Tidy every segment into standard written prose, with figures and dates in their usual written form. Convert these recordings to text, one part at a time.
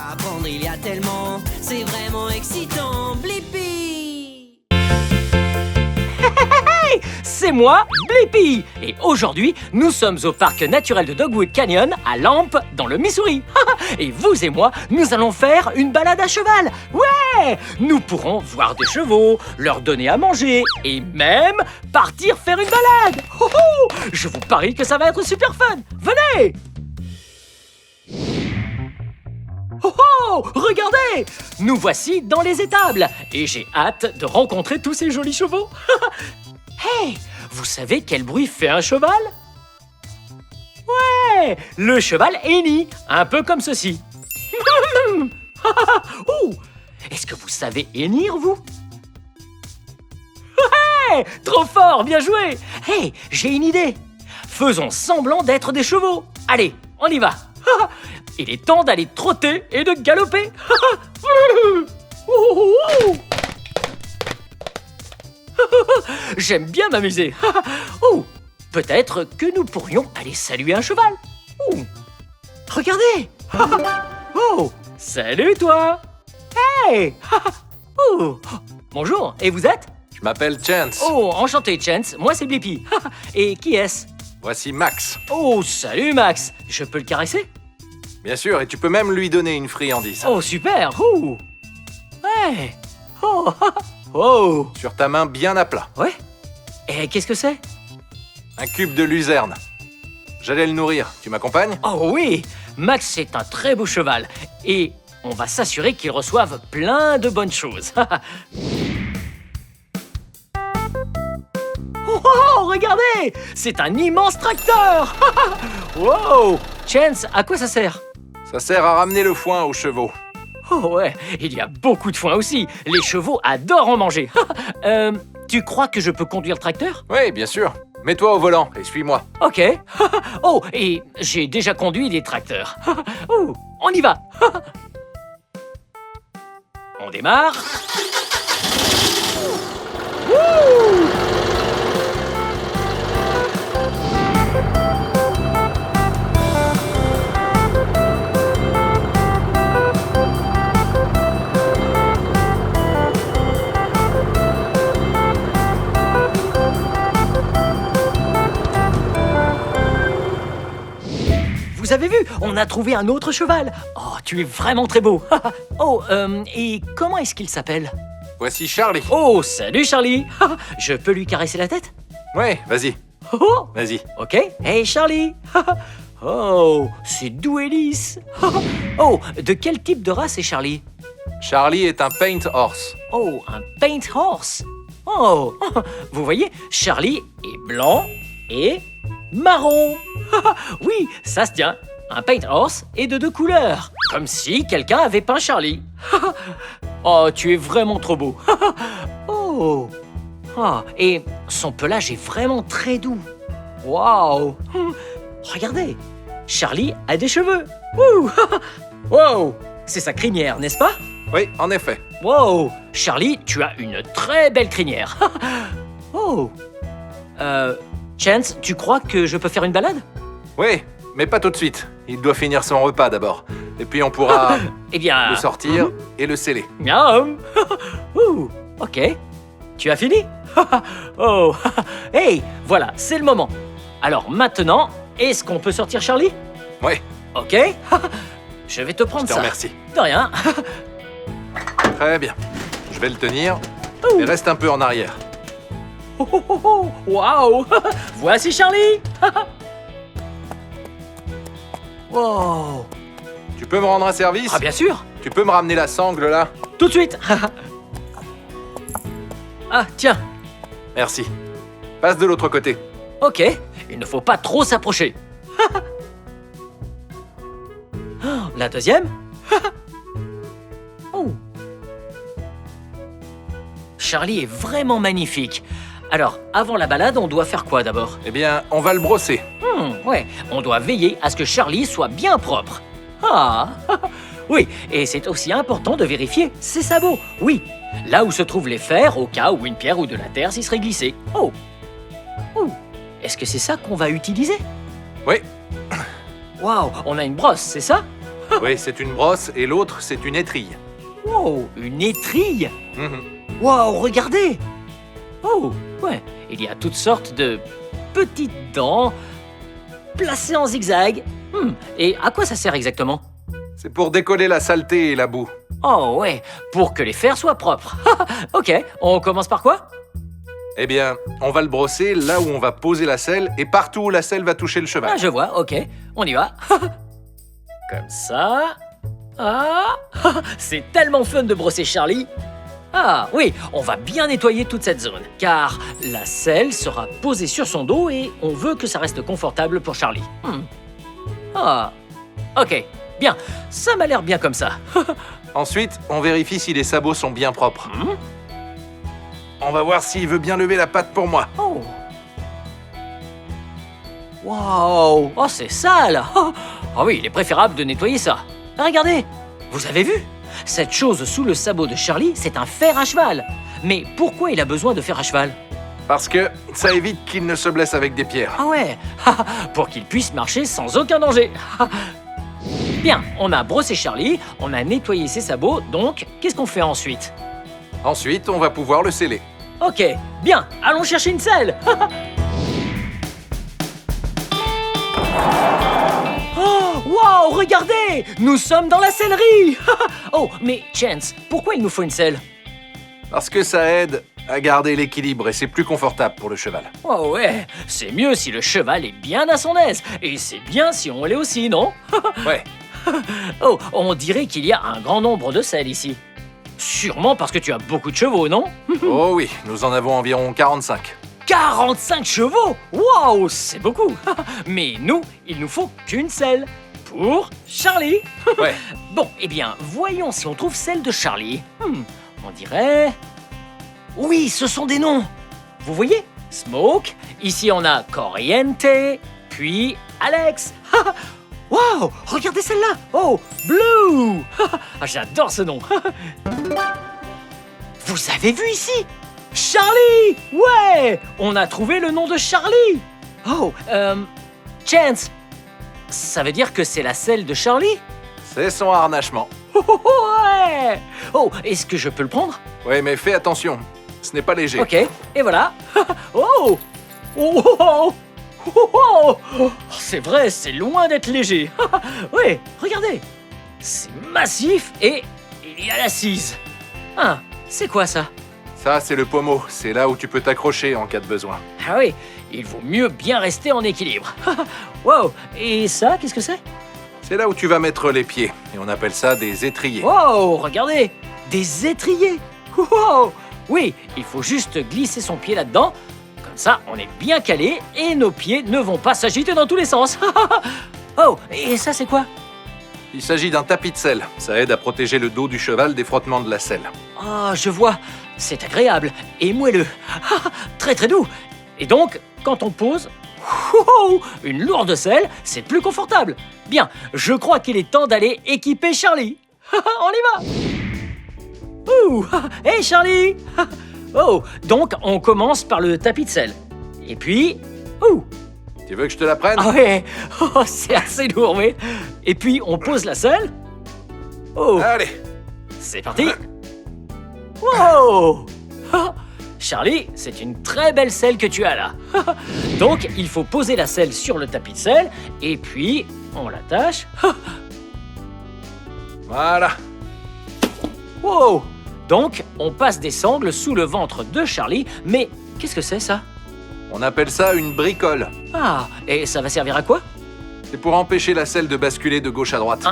Apprendre, il y a tellement, c'est vraiment excitant. Blippi! Hey, c'est moi, Blippi. Et aujourd'hui, nous sommes au parc naturel de Dogwood Canyon, à Lampe, dans le Missouri. Et vous et moi, nous allons faire une balade à cheval. Ouais! Nous pourrons voir des chevaux, leur donner à manger et même partir faire une balade. Oh, oh, je vous parie que ça va être super fun. Venez! Oh oh! Regardez! Nous voici dans les étables et j'ai hâte de rencontrer tous ces jolis chevaux. Hey! Vous savez quel bruit fait un cheval? Ouais! Le cheval hennit, un peu comme ceci. Ouh! Est-ce que vous savez hennir, vous? Ouais! Trop fort, bien joué! Hey, j'ai une idée. Faisons semblant d'être des chevaux. Allez, on y va. Il est temps d'aller trotter et de galoper. J'aime bien m'amuser. Oh, peut-être que nous pourrions aller saluer un cheval. Oh, regardez. Oh, salut toi. Hey. Oh, bonjour, et vous êtes? Je m'appelle Chance. Oh, enchanté Chance, moi c'est Blippi. Et qui est-ce? Voici Max. Oh, salut Max. Je peux le caresser? Bien sûr, et tu peux même lui donner une friandise. Oh, super. Ouh. Ouais. Oh. Oh. Sur ta main bien à plat. Ouais. Et qu'est-ce que c'est? Un cube de luzerne. J'allais le nourrir. Tu m'accompagnes? Oh oui. Max, c'est un très beau cheval. Et on va s'assurer qu'il reçoive plein de bonnes choses. Oh, regardez! C'est un immense tracteur! Wow! Chance, à quoi ça sert? Ça sert à ramener le foin aux chevaux. Oh ouais, il y a beaucoup de foin aussi. Les chevaux adorent en manger. Tu crois que je peux conduire le tracteur? Oui, bien sûr. Mets-toi au volant et suis-moi. Ok. Oh, et j'ai déjà conduit des tracteurs. Oh, on y va. On démarre. Wouh! Vous avez vu, on a trouvé un autre cheval. Oh, tu es vraiment très beau. Oh, et comment est-ce qu'il s'appelle? Voici Charlie. Oh, salut Charlie. Je peux lui caresser la tête? Ouais, vas-y. Oh, Vas-y. ok. Hey Charlie. Oh, c'est doux et lisse. Oh, de quel type de race est Charlie? Charlie est un paint horse. Oh, un paint horse. Oh, vous voyez, Charlie est blanc et marron. Oui, ça se tient. Un paint horse est de 2 couleurs. Comme si quelqu'un avait peint Charlie. Oh, tu es vraiment trop beau. Oh. Oh, et son pelage est vraiment très doux. Waouh. Regardez, Charlie a des cheveux. Ouh. Wow, c'est sa crinière, n'est-ce pas? Oui, en effet. Wow, Charlie, tu as une très belle crinière. Oh. Chance, tu crois que je peux faire une balade? Oui, mais pas tout de suite. Il doit finir son repas d'abord. Et puis on pourra Eh bien... le sortir et le sceller. Miam. Ouh, ok. Tu as fini? Oh. Hey, voilà, c'est le moment. Alors maintenant, est-ce qu'on peut sortir Charlie? Oui, Ok. Je vais te prendre je te ça. remercie. De rien. Très bien. Je vais le tenir, Ouh. mais reste un peu en arrière. Oh, oh, oh, oh. Waouh. Voici Charlie. Wow. Tu peux me rendre un service? Ah bien sûr. Tu peux me ramener la sangle là? Tout de suite. Ah tiens. Merci. Passe de l'autre côté. Ok. Il ne faut pas trop s'approcher. La deuxième. Oh. Charlie est vraiment magnifique. Alors, avant la balade, on doit faire quoi d'abord? Eh bien, on va le brosser. Ouais, on doit veiller à ce que Charlie soit bien propre. Ah. Oui, et c'est aussi important de vérifier ses sabots. Oui, là où se trouvent les fers, au cas où une pierre ou de la terre s'y serait glissée. Oh. Oh. Est-ce que c'est ça qu'on va utiliser? Oui, Waouh, on a une brosse, c'est ça? Oui, c'est une brosse et l'autre, c'est une étrille. Wow, une étrille. Mhm. Wow, regardez. Oh, ouais, il y a toutes sortes de petites dents placées en zigzag. Et à quoi ça sert exactement? C'est pour décoller la saleté et la boue. Oh ouais, pour que les fers soient propres. Ok, on commence par quoi? Eh bien, on va le brosser là où on va poser la selle et partout où la selle va toucher le cheval. Ah, je vois, ok, on y va. Comme ça. Ah, c'est tellement fun de brosser Charlie. Ah oui, on va bien nettoyer toute cette zone, car la selle sera posée sur son dos et on veut que ça reste confortable pour Charlie. Ah, ok, bien, ça m'a l'air bien comme ça. Ensuite, on vérifie si les sabots sont bien propres. On va voir s'il veut bien lever la patte pour moi. Oh. Wow, oh c'est sale. Ah oui, il est préférable de nettoyer ça. Regardez, vous avez vu? Cette chose sous le sabot de Charlie, c'est un fer à cheval. Mais pourquoi il a besoin de fer à cheval? Parce que ça évite qu'il ne se blesse avec des pierres. Ah ouais, pour qu'il puisse marcher sans aucun danger. Bien, on a brossé Charlie, on a nettoyé ses sabots, donc qu'est-ce qu'on fait ensuite? Ensuite, on va pouvoir le sceller. Ok, bien, allons chercher une selle. Oh, wow, regardez, nous sommes dans la sellerie. Oh, mais Chance, pourquoi il nous faut une selle? Parce que ça aide à garder l'équilibre et c'est plus confortable pour le cheval. Oh ouais, c'est mieux si le cheval est bien à son aise, et c'est bien si on l'est aussi, non? Ouais. Oh, on dirait qu'il y a un grand nombre de selles ici. Sûrement parce que tu as beaucoup de chevaux, non? Oh oui, nous en avons environ 45. 45 chevaux! Waouh, c'est beaucoup! Mais nous, il nous faut qu'une selle. Pour Charlie. Ouais. Bon, eh bien, voyons si on trouve celle de Charlie. On dirait... Oui, ce sont des noms. Vous voyez? Smoke, ici on a Corriente, puis Alex. Waouh, regardez celle-là. Oh, Blue. J'adore ce nom. Vous avez vu ici? Charlie! Ouais! On a trouvé le nom de Charlie! Oh, Chance, ça veut dire que c'est la selle de Charlie? C'est son harnachement. Ouais! Oh, est-ce que je peux le prendre? Ouais, mais fais attention, ce n'est pas léger. Ok, et voilà. Oh! Oh! Oh! Oh! Oh! C'est vrai, c'est loin d'être léger. Oui, regardez. C'est massif et il y a l'assise. Ah, c'est quoi ça? Ça, c'est le pommeau. C'est là où tu peux t'accrocher en cas de besoin. Ah oui, il vaut mieux bien rester en équilibre. Wow, et ça, qu'est-ce que c'est? C'est là où tu vas mettre les pieds. Et on appelle ça des étriers. Wow, regardez, des étriers. Wow. Oui, il faut juste glisser son pied là-dedans. Comme ça, on est bien calé et nos pieds ne vont pas s'agiter dans tous les sens. Oh, et ça, c'est quoi? Il s'agit d'un tapis de selle. Ça aide à protéger le dos du cheval des frottements de la selle. Ah, je vois. C'est agréable et moelleux. Très très doux. Et donc, quand on pose, une lourde selle, c'est plus confortable. Bien, je crois qu'il est temps d'aller équiper Charlie. On y va. Ouh, hey Charlie. Oh, donc on commence par le tapis de selle. Et puis, ouh. Tu veux que je te la prenne? Ah ouais, oh, c'est assez lourd, oui. Et puis on pose la selle. Oh, Allez. c'est parti. Wow. Charlie, c'est une très belle selle que tu as là. Donc, il faut poser la selle sur le tapis de selle et puis on l'attache. Voilà. Wow. Donc, on passe des sangles sous le ventre de Charlie, mais qu'est-ce que c'est ça? On appelle ça une bricole. Ah, et ça va servir à quoi? C'est pour empêcher la selle de basculer de gauche à droite.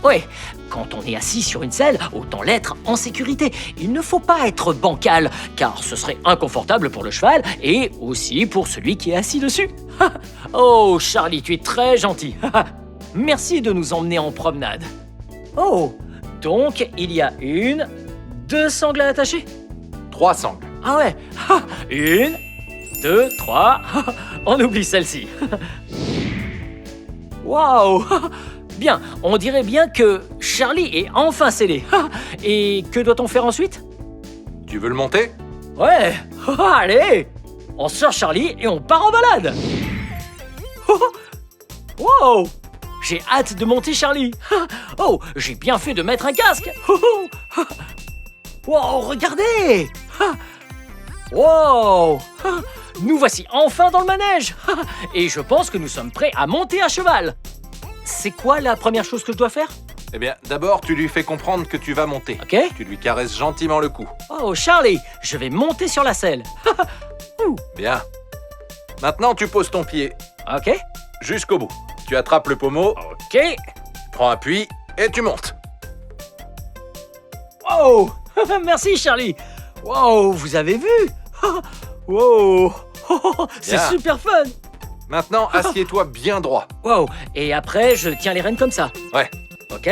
Ouais, quand on est assis sur une selle, autant l'être en sécurité. Il ne faut pas être bancal, car ce serait inconfortable pour le cheval et aussi pour celui qui est assis dessus. Oh, Charlie, tu es très gentil. Merci de nous emmener en promenade. Oh, donc il y a 2 sangles à attacher? 3 sangles. Ah ouais, 1, 2, 3, on oublie celle-ci. Waouh. Bien, on dirait bien que Charlie est enfin scellé. Et que doit-on faire ensuite? Tu veux le monter? Ouais, allez. On sort Charlie et on part en balade. Wow. j'ai hâte de monter Charlie. Oh, j'ai bien fait de mettre un casque. Wow, regardez. Wow. Nous voici enfin dans le manège. Et je pense que nous sommes prêts à monter à cheval. C'est quoi la première chose que je dois faire? Eh bien, d'abord, tu lui fais comprendre que tu vas monter. Ok. Tu lui caresses gentiment le cou. Oh, Charlie, je vais monter sur la selle. Bien. Maintenant, tu poses ton pied Ok. jusqu'au bout. Tu attrapes le pommeau, Ok. prends appui et tu montes. Wow. Merci, Charlie. Wow, vous avez vu? Wow. C'est Bien. super fun. Maintenant, assieds-toi bien droit. Wow. Et après, je tiens les rênes comme ça. Ouais. Ok.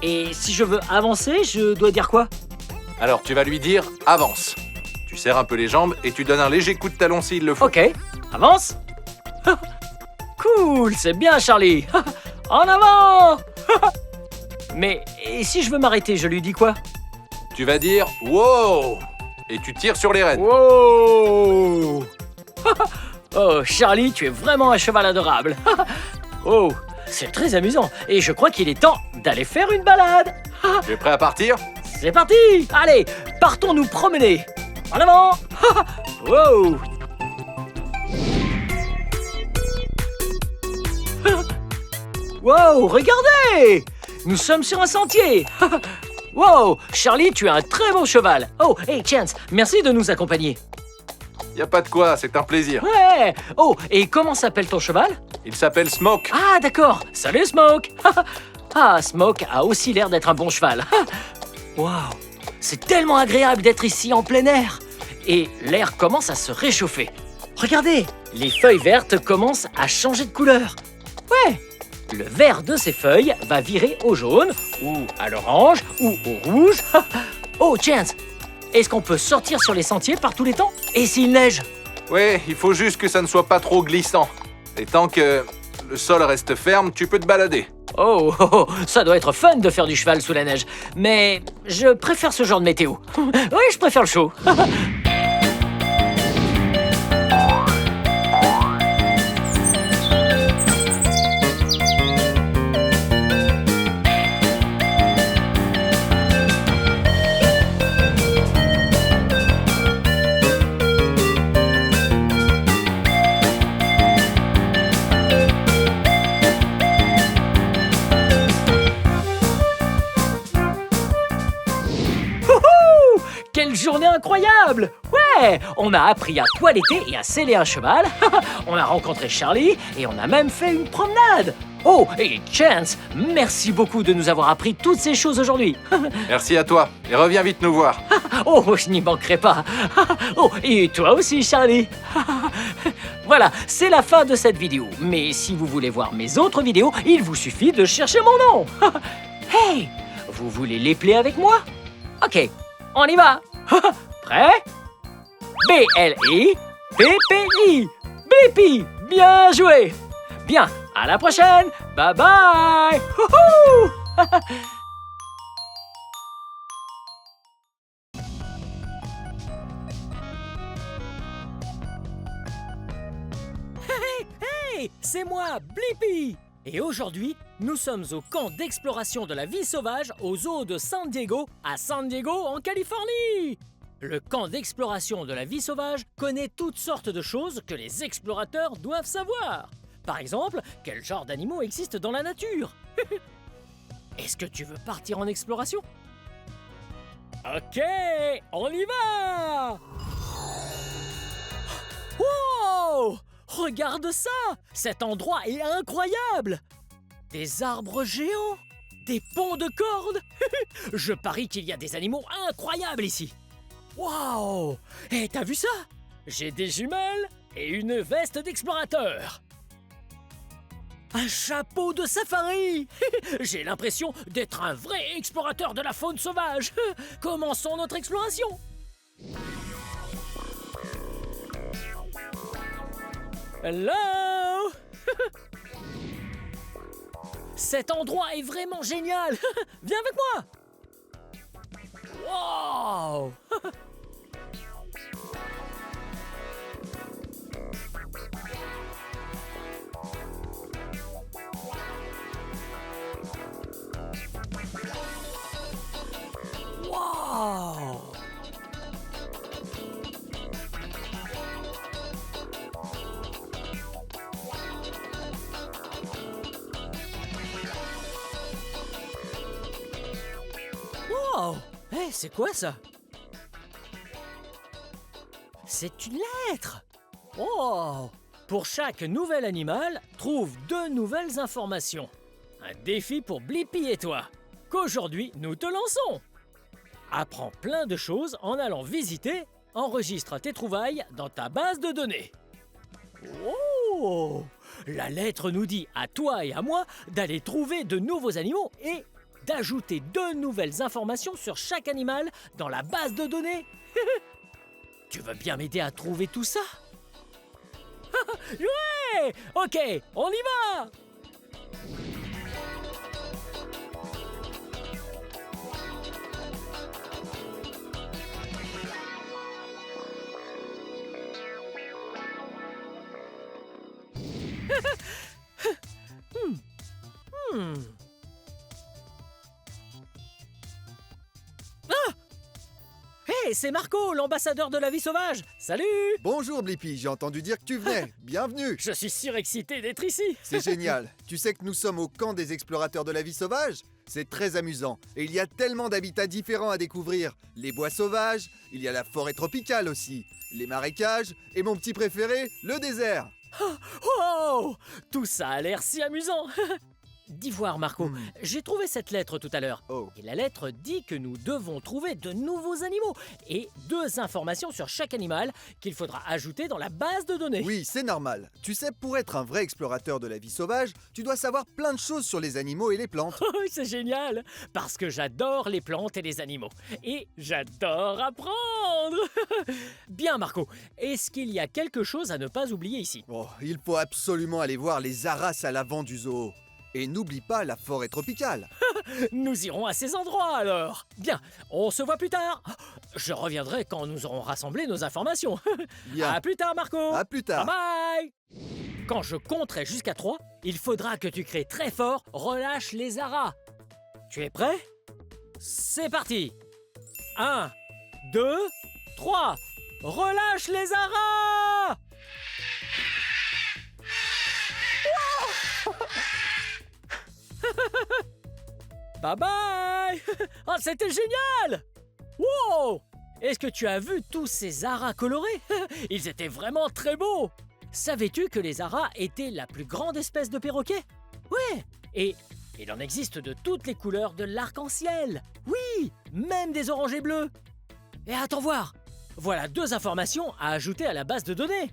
Et si je veux avancer, je dois dire quoi? Alors, tu vas lui dire « avance ». Tu serres un peu les jambes et tu donnes un léger coup de talon s'il le faut. Ok. Avance. Cool, c'est bien, Charlie. En avant. Mais et si je veux m'arrêter, je lui dis quoi? Tu vas dire « wow » et tu tires sur les rênes. Wow. Oh, Charlie, tu es vraiment un cheval adorable. Oh, c'est très amusant. Et je crois qu'il est temps d'aller faire une balade. Tu es prêt à partir? C'est parti. Allez, partons nous promener. En avant. Wow. Wow, regardez. Nous sommes sur un sentier. Wow, Charlie, tu es un très bon cheval. Oh, hey, Chance, merci de nous accompagner. Y a pas de quoi, c'est un plaisir. Ouais. Oh, et comment s'appelle ton cheval? Il s'appelle Smoke. Ah, d'accord. Salut, Smoke. Ah, Smoke a aussi l'air d'être un bon cheval. Waouh, c'est tellement agréable d'être ici en plein air. Et l'air commence à se réchauffer. Regardez, les feuilles vertes commencent à changer de couleur. Ouais. Le vert de ces feuilles va virer au jaune, ou à l'orange, ou au rouge. Oh, Chance, est-ce qu'on peut sortir sur les sentiers par tous les temps? Et s'il neige? Ouais, il faut juste que ça ne soit pas trop glissant. Et tant que le sol reste ferme, tu peux te balader. Oh, ça doit être fun de faire du cheval sous la neige. Mais je préfère ce genre de météo. Oui, je préfère le chaud. Quelle journée incroyable! Ouais! On a appris à toiletter et à seller un cheval, on a rencontré Charlie et on a même fait une promenade! Oh, et Chance, merci beaucoup de nous avoir appris toutes ces choses aujourd'hui! Merci à toi, et reviens vite nous voir. Oh, je n'y manquerai pas! Oh, et toi aussi, Charlie! Voilà, c'est la fin de cette vidéo. Mais si vous voulez voir mes autres vidéos, il vous suffit de chercher mon nom! Hey! Vous voulez les play avec moi? Ok, on y va! Prêt? B-L-I-P-P-I! Blippi! Bien joué! Bien, à la prochaine! Bye bye! Wouhou! Hey, c'est moi, Blippi! Et aujourd'hui, nous sommes au camp d'exploration de la vie sauvage au zoo de San Diego, à San Diego, en Californie! Le camp d'exploration de la vie sauvage connaît toutes sortes de choses que les explorateurs doivent savoir. Par exemple, quel genre d'animaux existent dans la nature? Est-ce que tu veux partir en exploration? Ok, on y va! Wow! Regarde ça! Cet endroit est incroyable! Des arbres géants! Des ponts de cordes! Je parie qu'il y a des animaux incroyables ici! Wow! Et t'as vu ça? J'ai des jumelles et une veste d'explorateur! Un chapeau de safari! J'ai l'impression d'être un vrai explorateur de la faune sauvage! Commençons notre exploration! Hello! Cet endroit est vraiment génial! Viens avec moi! Wow! Wow! Wow! Hé, c'est quoi ça? C'est une lettre! Oh! Pour chaque nouvel animal, trouve 2 nouvelles informations. Un défi pour Blippi et toi, qu'aujourd'hui nous te lançons. Apprends plein de choses en allant visiter, enregistre tes trouvailles dans ta base de données. Oh! La lettre nous dit à toi et à moi d'aller trouver de nouveaux animaux et d'ajouter 2 nouvelles informations sur chaque animal dans la base de données. Tu veux bien m'aider à trouver tout ça? Ouais! Ok, on y va! Ah! Hey, c'est Marco, l'ambassadeur de la vie sauvage! Salut! Bonjour Blippi, j'ai entendu dire que tu venais. Bienvenue. Je suis surexcité d'être ici! C'est génial. Tu sais que nous sommes au camp des explorateurs de la vie sauvage? C'est très amusant. Et il y a tellement d'habitats différents à découvrir. Les bois sauvages, il y a la forêt tropicale aussi, les marécages, et mon petit préféré, le désert. Oh! Tout ça a l'air si amusant! Dis voir, Marco, j'ai trouvé cette lettre tout à l'heure. Oh. Et la lettre dit que nous devons trouver de nouveaux animaux et 2 informations sur chaque animal qu'il faudra ajouter dans la base de données. Oui, c'est normal. Tu sais, pour être un vrai explorateur de la vie sauvage, tu dois savoir plein de choses sur les animaux et les plantes. Oh, c'est génial! Parce que j'adore les plantes et les animaux. Et j'adore apprendre! Bien, Marco, est-ce qu'il y a quelque chose à ne pas oublier ici? Oh, il faut absolument aller voir les haras à l'avant du zoo. Et n'oublie pas la forêt tropicale. Nous irons à ces endroits alors. Bien, on se voit plus tard. Je reviendrai quand nous aurons rassemblé nos informations. Bien. À plus tard, Marco. À plus tard. Bye bye. Quand je compterai jusqu'à 3, il faudra que tu cries très fort « Relâche les haras ». Tu es prêt? C'est parti. 1, 2, 3. Relâche les haras. Bye bye. Oh, c'était génial. Wow. Est-ce que tu as vu tous ces haras colorés? Ils étaient vraiment très beaux. Savais-tu que les haras étaient la plus grande espèce de perroquet? Ouais. Et il en existe de toutes les couleurs de l'arc-en-ciel. Oui, même des oranges et bleus. Et attends voir. Voilà 2 informations à ajouter à la base de données.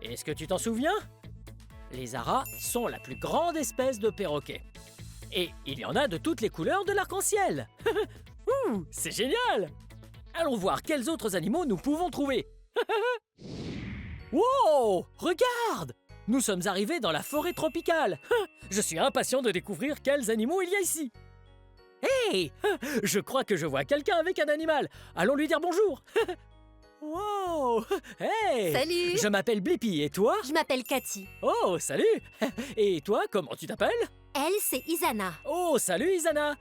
Est-ce que tu t'en souviens? Les haras sont la plus grande espèce de perroquet. Et il y en a de toutes les couleurs de l'arc-en-ciel. Ouh, c'est génial! Allons voir quels autres animaux nous pouvons trouver. Wow! Regarde! Nous sommes arrivés dans la forêt tropicale. Je suis impatient de découvrir quels animaux il y a ici. Hey! Je crois que je vois quelqu'un avec un animal. Allons lui dire bonjour. Wow! Hey! Salut! Je m'appelle Blippi, et toi? Je m'appelle Cathy. Oh, salut! Et toi, comment tu t'appelles? Elle, c'est Isana. Oh, salut Isana.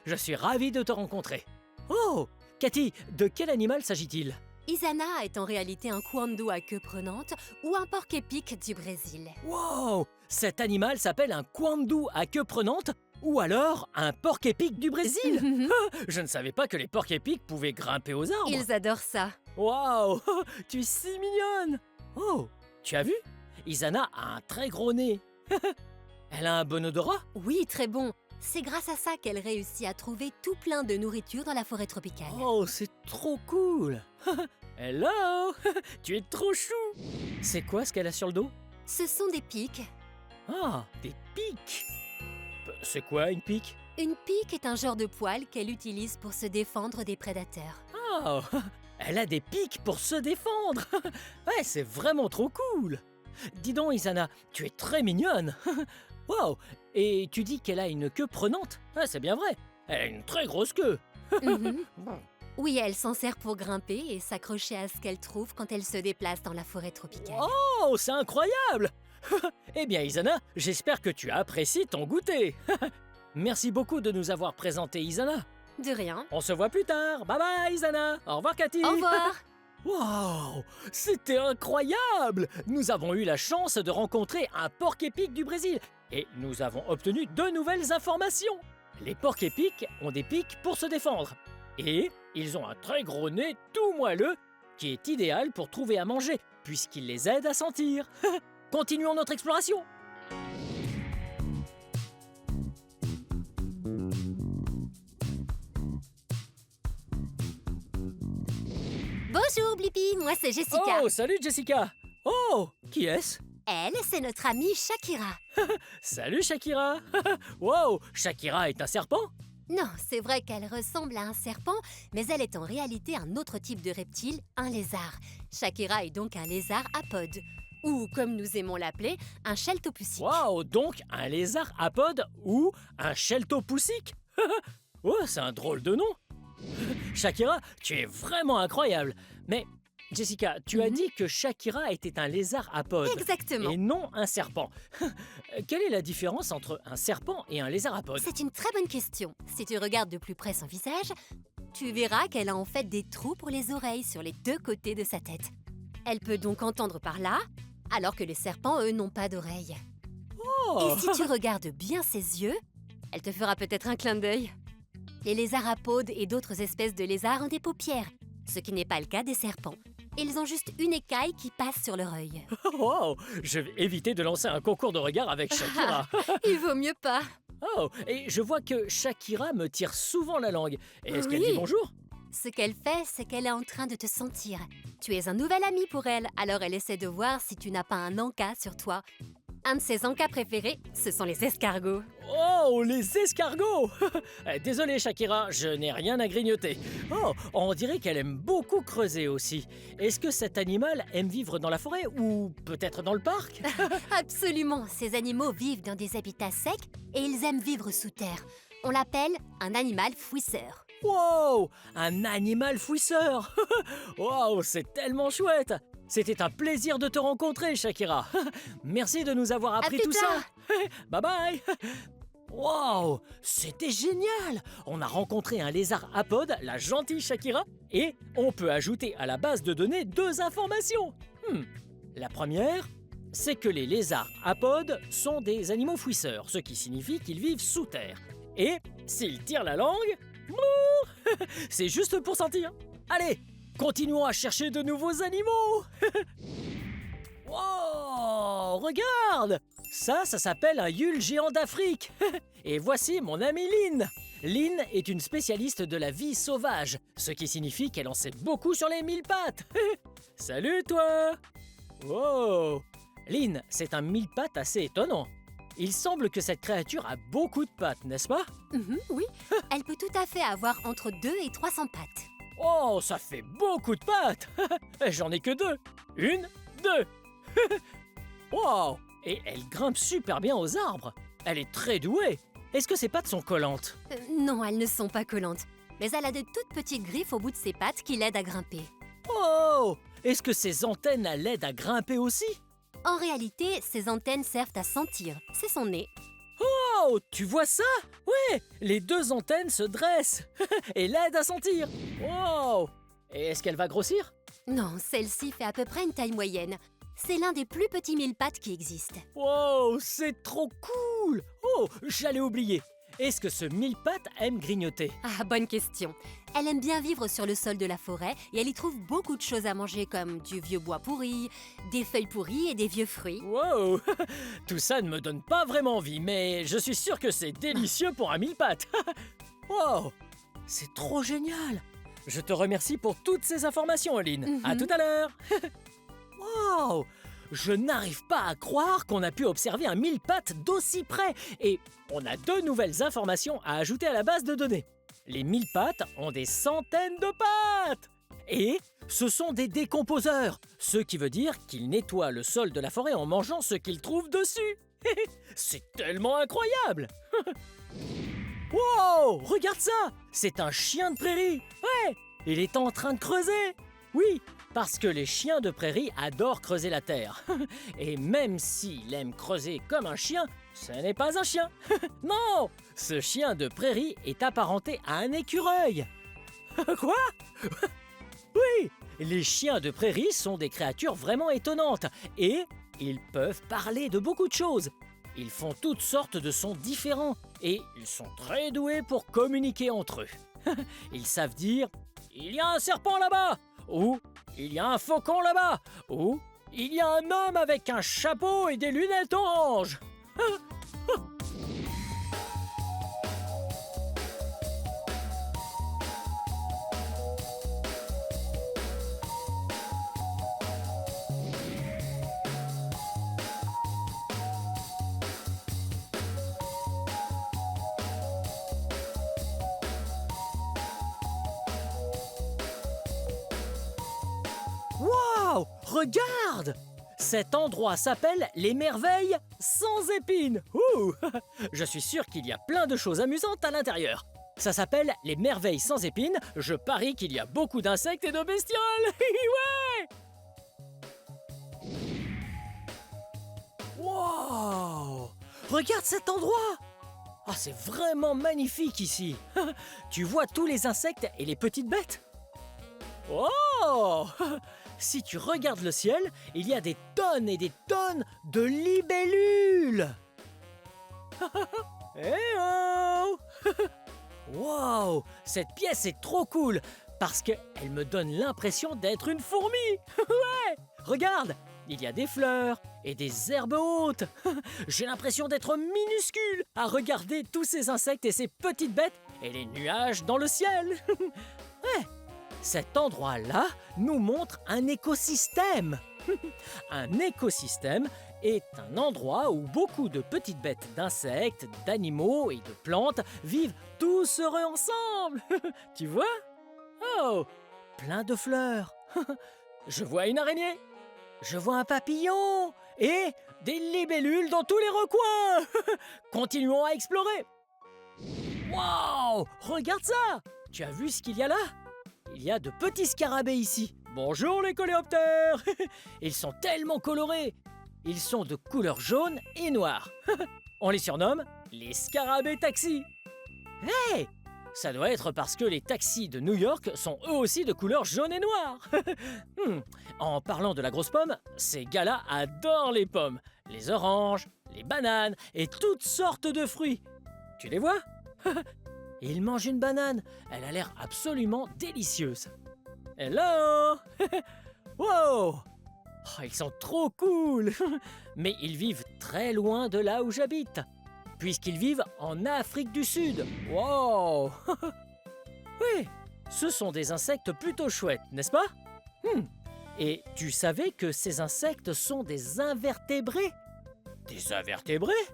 Je suis ravi de te rencontrer. Oh, Cathy, de quel animal s'agit-il? Isana est en réalité un kwandu à queue prenante ou un porc-épic du Brésil. Wow! Cet animal s'appelle un kwandu à queue prenante ou alors un porc-épic du Brésil. Je ne savais pas que les porcs-épics pouvaient grimper aux arbres. Ils adorent ça. Wow! Tu es si mignonne. Oh, tu as vu? Isana a un très gros nez. Elle a un bon odorat? Oui, très bon. C'est grâce à ça qu'elle réussit à trouver tout plein de nourriture dans la forêt tropicale. Oh, c'est trop cool. Hello. Tu es trop chou. C'est quoi ce qu'elle a sur le dos? Ce sont des pics. Ah, des pics. C'est quoi une pique? Une pique est un genre de poil qu'elle utilise pour se défendre des prédateurs. Oh, elle a des pics pour se défendre. Ouais, c'est vraiment trop cool. Dis donc, Isana, tu es très mignonne. Wow. Et tu dis qu'elle a une queue prenante? Ah, c'est bien vrai. Elle a une très grosse queue. Mhm. Oui, elle s'en sert pour grimper et s'accrocher à ce qu'elle trouve quand elle se déplace dans la forêt tropicale. Oh, c'est incroyable. Eh bien, Isana, j'espère que tu apprécies ton goûter. Merci beaucoup de nous avoir présenté Isana. De rien. On se voit plus tard. Bye bye, Zana. Au revoir, Cathy. Au revoir. Wow, c'était incroyable! Nous avons eu la chance de rencontrer un porc-épic du Brésil et nous avons obtenu 2 nouvelles informations. Les porcs-épics ont des pics pour se défendre et ils ont un très gros nez tout moelleux qui est idéal pour trouver à manger puisqu'il les aide à sentir. Continuons notre exploration. Bonjour Blippi, moi c'est Jessica. Oh, salut Jessica. Oh, qui est-ce? Elle, c'est notre amie Shakira. Salut Shakira. Wow, Shakira est un serpent? Non, c'est vrai qu'elle ressemble à un serpent, mais elle est en réalité un autre type de reptile, un lézard. Shakira est donc un lézard apode, ou comme nous aimons l'appeler, un cheltopoussique. Wow, donc un lézard apode ou un cheltopoussique? Oh, c'est un drôle de nom. Shakira, tu es vraiment incroyable. Mais Jessica, tu as dit que Shakira était un lézard apode. Exactement. Et non un serpent. Quelle est la différence entre un serpent et un lézard apode? C'est une très bonne question. Si tu regardes de plus près son visage, tu verras qu'elle a en fait des trous pour les oreilles sur les 2 côtés de sa tête. Elle peut donc entendre par là, alors que les serpents, eux, n'ont pas d'oreilles. Oh. Et si tu regardes bien ses yeux, elle te fera peut-être un clin d'œil. Les lézards apodes et d'autres espèces de lézards ont des paupières, ce qui n'est pas le cas des serpents. Ils ont juste une écaille qui passe sur leur œil. Wow, je vais éviter de lancer un concours de regard avec Shakira. Il vaut mieux pas. Oh, et je vois que Shakira me tire souvent la langue. Est-ce qu'elle Oui. dit bonjour? Ce qu'elle fait, c'est qu'elle est en train de te sentir. Tu es un nouvel ami pour elle, alors elle essaie de voir si tu n'as pas un encas sur toi. Un de ses encas préférés, ce sont les escargots. Oh, les escargots! Désolé Shakira, je n'ai rien à grignoter. Oh, on dirait qu'elle aime beaucoup creuser aussi. Est-ce que cet animal aime vivre dans la forêt ou peut-être dans le parc? Absolument, ces animaux vivent dans des habitats secs et ils aiment vivre sous terre. On l'appelle un animal fouisseur. Wow! Un animal fouisseur! Wow, c'est tellement chouette! C'était un plaisir de te rencontrer, Shakira. Merci de nous avoir appris plus tout tard. ça. Bye bye! Wow! C'était génial! On a rencontré un lézard apode, la gentille Shakira, et on peut ajouter à la base de données 2 informations. La première, c'est que les lézards apodes sont des animaux fouisseurs, ce qui signifie qu'ils vivent sous terre. Et s'ils tirent la langue, c'est juste pour sentir. Allez, continuons à chercher de nouveaux animaux. Wow, regarde! Ça s'appelle un Yule géant d'Afrique. Et voici mon amie Lynn. Lynn est une spécialiste de la vie sauvage, ce qui signifie qu'elle en sait beaucoup sur les 1000 pattes. Salut toi! Wow! Lynn, c'est un 1000 pattes assez étonnant. Il semble que cette créature a beaucoup de pattes, n'est-ce pas? Oui, elle peut tout à fait avoir entre 2 et 300 pattes. Oh, ça fait beaucoup de pattes. J'en ai que 2. 1, 2. Wow! Et elle grimpe super bien aux arbres. Elle est très douée. Est-ce que ses pattes sont collantes? Non, elles ne sont pas collantes. Mais elle a de toutes petites griffes au bout de ses pattes qui l'aident à grimper. Oh! Est-ce que ses antennes l'aident à grimper aussi? En réalité, ses antennes servent à sentir. C'est son nez. Oh! Tu vois ça? Ouais! Les 2 antennes se dressent et l'aident à sentir. Wow! Et est-ce qu'elle va grossir? Non, celle-ci fait à peu près une taille moyenne. C'est l'un des plus petits 1000 pattes qui existent. Wow! C'est trop cool! Oh! J'allais oublier. Est-ce que ce 1000 pattes aime grignoter? Ah, bonne question. Elle aime bien vivre sur le sol de la forêt et elle y trouve beaucoup de choses à manger comme du vieux bois pourri, des feuilles pourries et des vieux fruits. Wow! Tout ça ne me donne pas vraiment envie, mais je suis sûr que c'est délicieux pour un 1000 pattes. Wow! C'est trop génial! Je te remercie pour toutes ces informations, Lynn. À tout à l'heure! Wow! Je n'arrive pas à croire qu'on a pu observer un 1000 pattes d'aussi près. Et on a 2 nouvelles informations à ajouter à la base de données. Les 1000 pattes ont des centaines de pattes! Et ce sont des décomposeurs, ce qui veut dire qu'ils nettoient le sol de la forêt en mangeant ce qu'ils trouvent dessus. C'est tellement incroyable! Wow! Regarde ça! C'est un chien de prairie! Ouais! Il est en train de creuser! Oui, parce que les chiens de prairie adorent creuser la terre. Et même s'il aime creuser comme un chien, ce n'est pas un chien. Non, ce chien de prairie est apparenté à un écureuil. Quoi? Oui, les chiens de prairie sont des créatures vraiment étonnantes et ils peuvent parler de beaucoup de choses. Ils font toutes sortes de sons différents et ils sont très doués pour communiquer entre eux. Ils savent dire « Il y a un serpent là-bas » ou « Il y a un faucon là-bas » ou « Il y a un homme avec un chapeau et des lunettes oranges » Waouh! Regarde! Cet endroit s'appelle les merveilles sans épines. Ouh! Je suis sûr qu'il y a plein de choses amusantes à l'intérieur. Ça s'appelle les merveilles sans épines. Je parie qu'il y a beaucoup d'insectes et de bestioles. Ouais! Wow! Regarde cet endroit! Ah, c'est vraiment magnifique ici. Tu vois tous les insectes et les petites bêtes? Oh! Si tu regardes le ciel, il y a des tonnes et des tonnes de libellules. Eh oh! Wow! Cette pièce est trop cool parce qu'elle me donne l'impression d'être une fourmi. Ouais! Regarde, il y a des fleurs et des herbes hautes. J'ai l'impression d'être minuscule à regarder tous ces insectes et ces petites bêtes et les nuages dans le ciel. Ouais! Cet endroit-là nous montre un écosystème. Un écosystème est un endroit où beaucoup de petites bêtes d'insectes, d'animaux et de plantes vivent tous heureux ensemble. Tu vois? Oh, plein de fleurs. Je vois une araignée. Je vois un papillon et des libellules dans tous les recoins. Continuons à explorer. Wow, regarde ça. Tu as vu ce qu'il y a là? Il y a de petits scarabées ici. Bonjour les coléoptères. Ils sont tellement colorés. Ils sont de couleur jaune et noire. On les surnomme les scarabées taxis. Hey! Ça doit être parce que les taxis de New York sont eux aussi de couleur jaune et noire. En parlant de la grosse pomme, ces gars-là adorent les pommes, les oranges, les bananes et toutes sortes de fruits. Tu les vois? Ils mangent une banane. Elle a l'air absolument délicieuse. Hello! Wow! Oh, ils sont trop cool. Mais ils vivent très loin de là où j'habite, puisqu'ils vivent en Afrique du Sud. Wow! Oui, ce sont des insectes plutôt chouettes, n'est-ce pas? Et tu savais que ces insectes sont des invertébrés? Des invertébrés?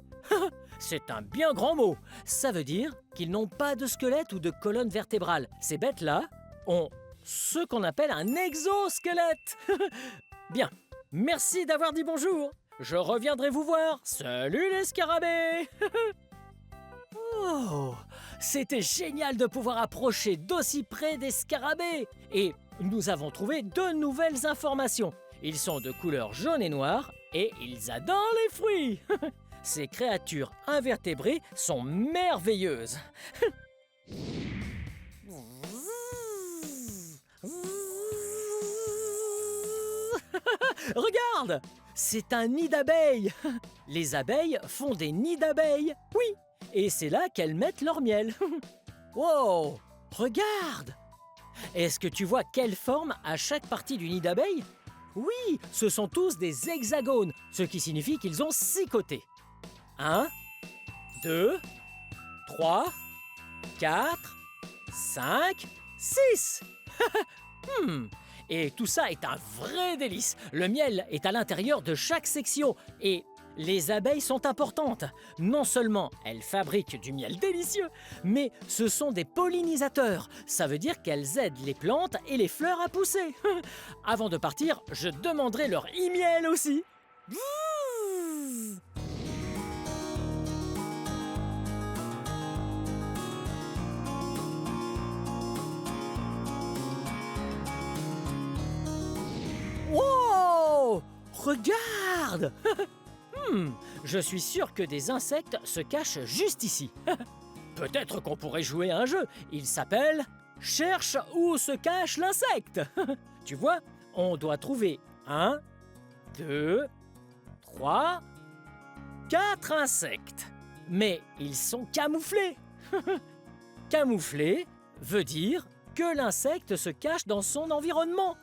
C'est un bien grand mot. Ça veut dire qu'ils n'ont pas de squelette ou de colonne vertébrale. Ces bêtes-là ont ce qu'on appelle un exosquelette. Bien, merci d'avoir dit bonjour. Je reviendrai vous voir. Salut les scarabées. Oh, c'était génial de pouvoir approcher d'aussi près des scarabées. Et nous avons trouvé de nouvelles informations. Ils sont de couleur jaune et noire et ils adorent les fruits. Ces créatures invertébrées sont merveilleuses. Regarde! C'est un nid d'abeilles. Les abeilles font des nids d'abeilles. Oui, et c'est là qu'elles mettent leur miel. Wow! Regarde! Est-ce que tu vois quelle forme a chaque partie du nid d'abeille? Oui, ce sont tous des hexagones, ce qui signifie qu'ils ont 6 côtés. 1, 2, 3, 4, 5, 6. Et tout ça est un vrai délice. Le miel est à l'intérieur de chaque section et les abeilles sont importantes. Non seulement elles fabriquent du miel délicieux, mais ce sont des pollinisateurs. Ça veut dire qu'elles aident les plantes et les fleurs à pousser. Avant de partir, je demanderai leur e-miel aussi. Wow! Regarde! Je suis sûr que des insectes se cachent juste ici. Peut-être qu'on pourrait jouer à un jeu. Il s'appelle « Cherche où se cache l'insecte ». Tu vois, on doit trouver 1, 2, 3, 4 insectes. Mais ils sont camouflés. Camouflé veut dire que l'insecte se cache dans son environnement.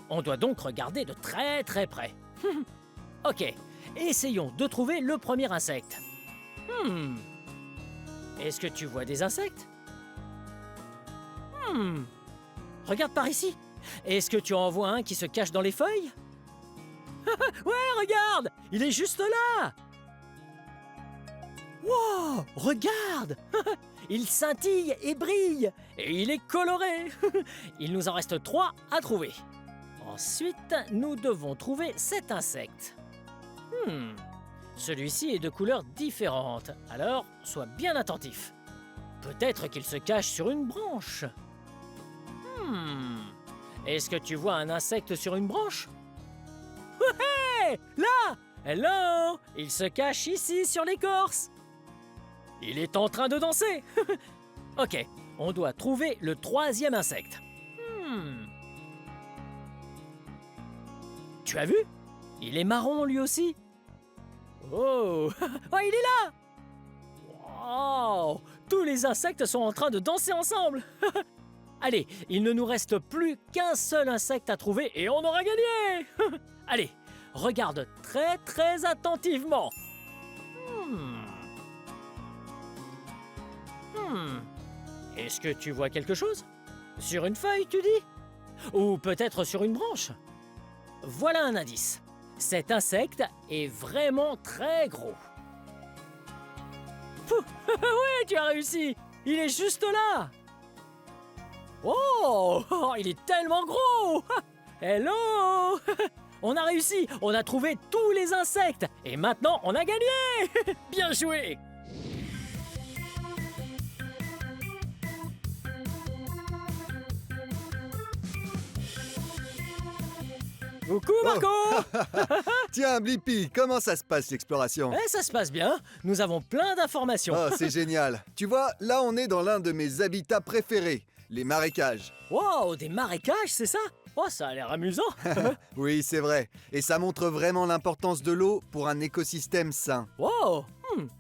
On doit donc regarder de très très près. Ok, essayons de trouver le premier insecte. Est-ce que tu vois des insectes? Regarde par ici. Est-ce que tu en vois un qui se cache dans les feuilles? Ouais, regarde! Il est juste là! Wow! Regarde! Il scintille et brille! Et il est coloré! Il nous en reste 3 à trouver. Ensuite, nous devons trouver cet insecte. Celui-ci est de couleurs différentes, alors sois bien attentif. Peut-être qu'il se cache sur une branche. Est-ce que tu vois un insecte sur une branche? Ouais! Là! Hello! Il se cache ici sur l'écorce. Il est en train de danser. Ok, on doit trouver le 3e insecte. Tu as vu? Il est marron lui aussi. Oh! Oh, il est là! Wow! Tous les insectes sont en train de danser ensemble. Allez, il ne nous reste plus qu'un seul insecte à trouver et on aura gagné. Allez, regarde très très attentivement. Est-ce que tu vois quelque chose? Sur une feuille, tu dis? Ou peut-être sur une branche? Voilà un indice. Cet insecte est vraiment très gros. Oui, tu as réussi! Il est juste là! Oh! Il est tellement gros! Hello! On a réussi! On a trouvé tous les insectes! Et maintenant, on a gagné! Bien joué! Coucou Marco! Tiens, Blippi, comment ça se passe l'exploration? Eh, ça se passe bien. Nous avons plein d'informations. Oh, c'est génial. Tu vois, là on est dans l'un de mes habitats préférés, les marécages. Wow, des marécages, c'est ça? Oh, ça a l'air amusant. Oui, c'est vrai. Et ça montre vraiment l'importance de l'eau pour un écosystème sain. Wow,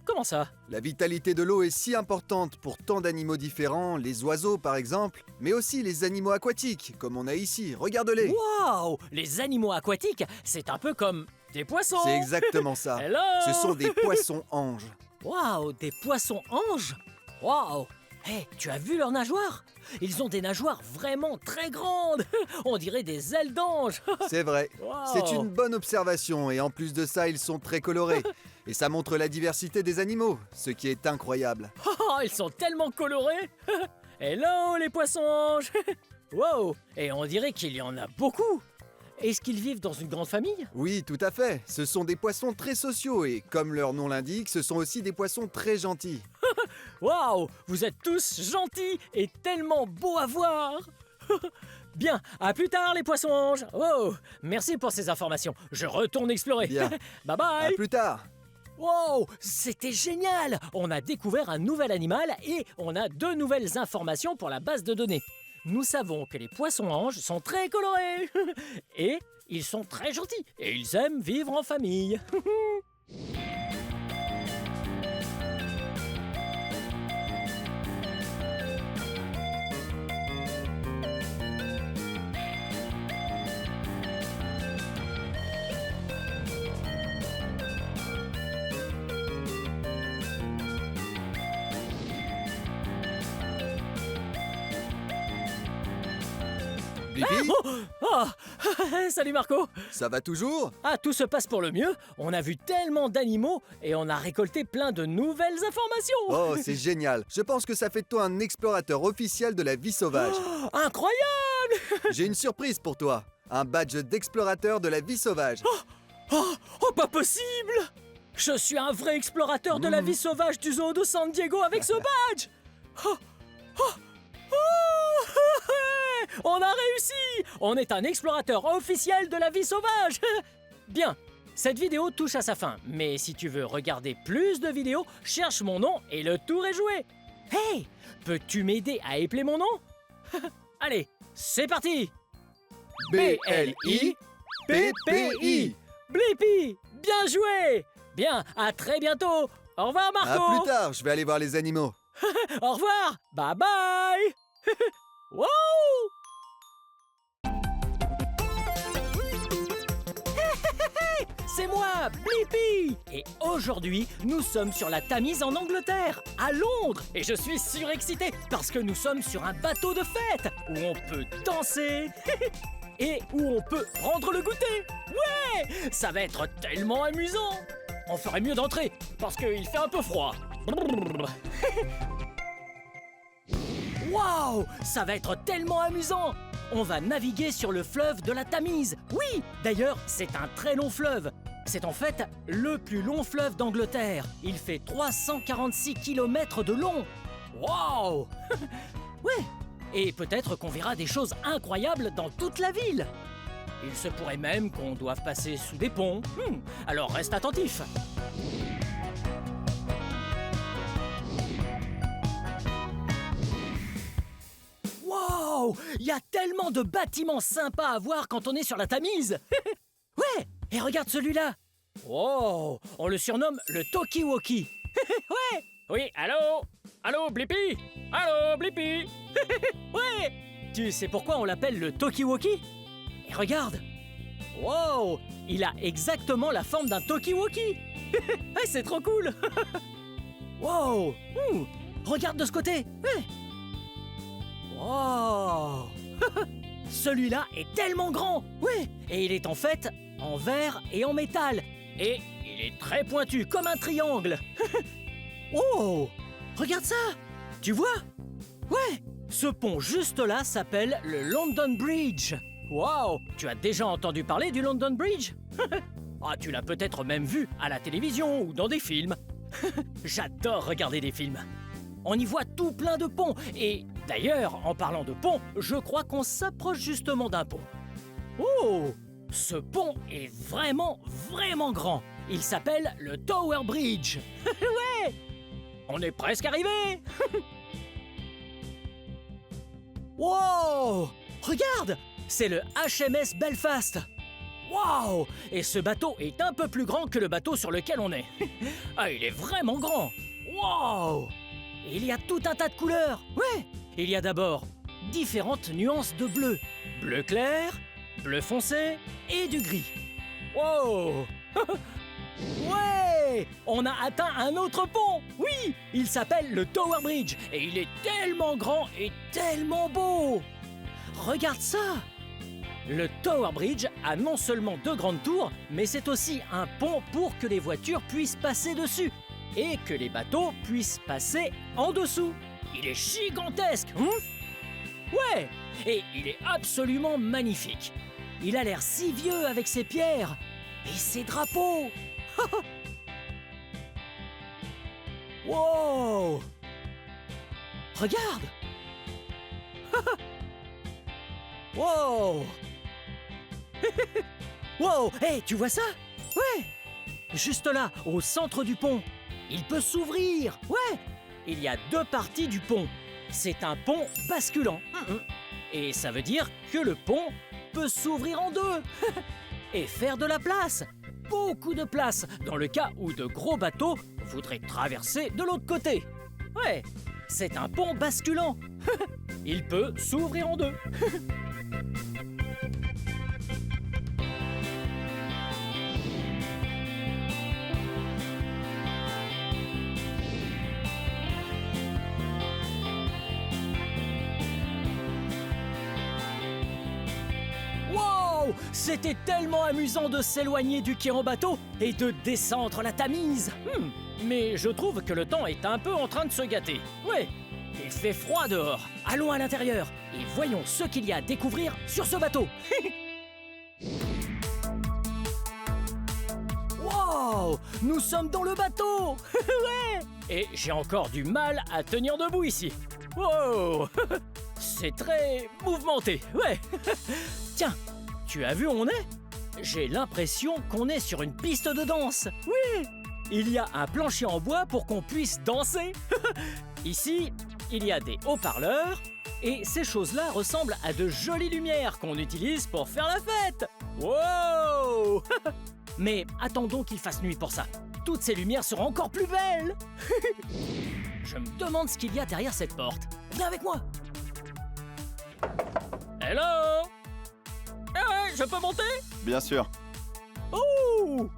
comment ça? La vitalité de l'eau est si importante pour tant d'animaux différents, les oiseaux par exemple, mais aussi les animaux aquatiques, comme on a ici, regarde-les. Wow, les animaux aquatiques, c'est un peu comme des poissons. C'est exactement ça. Hello. Ce sont des poissons-anges. Wow, des poissons-anges? Wow. Hé, tu as vu leurs nageoires? Ils ont des nageoires vraiment très grandes. On dirait des ailes d'ange. C'est vrai. Wow. C'est une bonne observation et en plus de ça, ils sont très colorés. Et ça montre la diversité des animaux, ce qui est incroyable. Oh, ils sont tellement colorés. Hello les poissons-anges. Wow, et on dirait qu'il y en a beaucoup. Est-ce qu'ils vivent dans une grande famille? Oui, tout à fait. Ce sont des poissons très sociaux et, comme leur nom l'indique, ce sont aussi des poissons très gentils. Waouh, vous êtes tous gentils et tellement beaux à voir. Bien, à plus tard les poissons-anges. Oh, merci pour ces informations. Je retourne explorer. Bien. Bye bye. À plus tard. Wow, c'était génial. On a découvert un nouvel animal et on a 2 nouvelles informations pour la base de données. Nous savons que les poissons-anges sont très colorés et ils sont très gentils et ils aiment vivre en famille. Blippi, Oh, salut Marco. ça va toujours? Ah, tout se passe pour le mieux. On a vu tellement d'animaux et on a récolté plein de nouvelles informations. Oh, c'est génial. Je pense que ça fait de toi un explorateur officiel de la vie sauvage. Oh, incroyable. J'ai une surprise pour toi. Un badge d'explorateur de la vie sauvage. Oh, pas possible. Je suis un vrai explorateur de la vie sauvage du zoo de San Diego avec ce badge. On a réussi. On est un explorateur officiel de la vie sauvage. Bien. cette vidéo touche à sa fin, mais si tu veux regarder plus de vidéos, cherche mon nom et le tour est joué. Hey, peux-tu m'aider à épeler mon nom? Allez, c'est parti! B-L-I-P-P-I. Blippi, bien joué! Bien, à très bientôt! Au revoir À Marco! plus tard, je vais aller voir les animaux. Au revoir! Bye bye! Wow! C'est moi, Blippi! Et aujourd'hui, nous sommes sur la Tamise en Angleterre, à Londres! Et je suis surexcité parce que nous sommes sur un bateau de fête où on peut danser et où on peut prendre le goûter! Ouais! Ça va être tellement amusant! On ferait mieux d'entrer parce qu'il fait un peu froid. Waouh! Ça va être tellement amusant! On va naviguer sur le fleuve de la Tamise. Oui! D'ailleurs, c'est un très long fleuve. C'est en fait le plus long fleuve d'Angleterre. Il fait 346 km de long. Waouh! Ouais! Et peut-être qu'on verra des choses incroyables dans toute la ville. Il se pourrait même qu'on doive passer sous des ponts. Alors reste attentif. Wow! Il y a tellement de bâtiments sympas à voir quand on est sur la Tamise. Ouais! Et regarde celui-là. Wow! On le surnomme le Talkie-Walkie. Ouais! Oui, allô? Allô, Blippi? Allô, Blippi? Ouais! Tu sais pourquoi on l'appelle le Talkie-Walkie? Et regarde! Wow! Il a exactement la forme d'un Talkie-Walkie. Ouais, c'est trop cool. Wow! Regarde de ce côté. Ouais. Wow! Celui-là est tellement grand! Ouais! Et il est en fait en verre et en métal. Et il est très pointu, comme un triangle. Oh! Regarde ça! Tu vois? Ouais! Ce pont juste là s'appelle le London Bridge. Wow! Tu as déjà entendu parler du London Bridge? Ah, tu l'as peut-être même vu à la télévision ou dans des films. J'adore regarder des films. On y voit tout plein de ponts. Et d'ailleurs, en parlant de ponts, je crois qu'on s'approche justement d'un pont. Oh! Ce pont est vraiment, vraiment grand. Il s'appelle le Tower Bridge. Ouais! On est presque arrivé. Wow! Regarde! C'est le HMS Belfast. Wow! Et ce bateau est un peu plus grand que le bateau sur lequel on est. Ah, il est vraiment grand. Wow! Il y a tout un tas de couleurs. Ouais! Il y a d'abord différentes nuances de bleu. Bleu clair, bleu foncé et du gris. Wow! Ouais! On a atteint un autre pont. Oui! Il s'appelle le Tower Bridge et il est tellement grand et tellement beau. Regarde ça! Le Tower Bridge a non seulement 2 grandes tours, mais c'est aussi un pont pour que les voitures puissent passer dessus et que les bateaux puissent passer en dessous. Il est gigantesque, Ouais, et il est absolument magnifique. Il a l'air si vieux avec ses pierres et ses drapeaux. Wow! Regarde! Wow! Wow! Hey, tu vois ça? Ouais! Juste là, au centre du pont. Il peut s'ouvrir. Ouais! Il y a 2 parties du pont. C'est un pont basculant. Et ça veut dire que le pont peut s'ouvrir en 2. Et faire de la place. Beaucoup de place, dans le cas où de gros bateaux voudraient traverser de l'autre côté. Ouais, c'est un pont basculant. Il peut s'ouvrir en 2. C'était tellement amusant de s'éloigner du quai en bateau et de descendre la Tamise. Mais je trouve que le temps est un peu en train de se gâter. Ouais, il fait froid dehors. Allons à l'intérieur et voyons ce qu'il y a à découvrir sur ce bateau. Wow! Nous sommes dans le bateau. Ouais! Et j'ai encore du mal à tenir debout ici. Wow! C'est très mouvementé, ouais. Tiens, tu as vu où on est? j'ai l'impression qu'on est sur une piste de danse. Oui! Il y a un plancher en bois pour qu'on puisse danser. Ici, il y a des haut-parleurs. Et ces choses-là ressemblent à de jolies lumières qu'on utilise pour faire la fête. Wow! Mais attendons qu'il fasse nuit pour ça. Toutes ces lumières seront encore plus belles. Je me demande ce qu'il y a derrière cette porte. Viens avec moi. Hello! Je peux monter? Bien sûr. Ouh!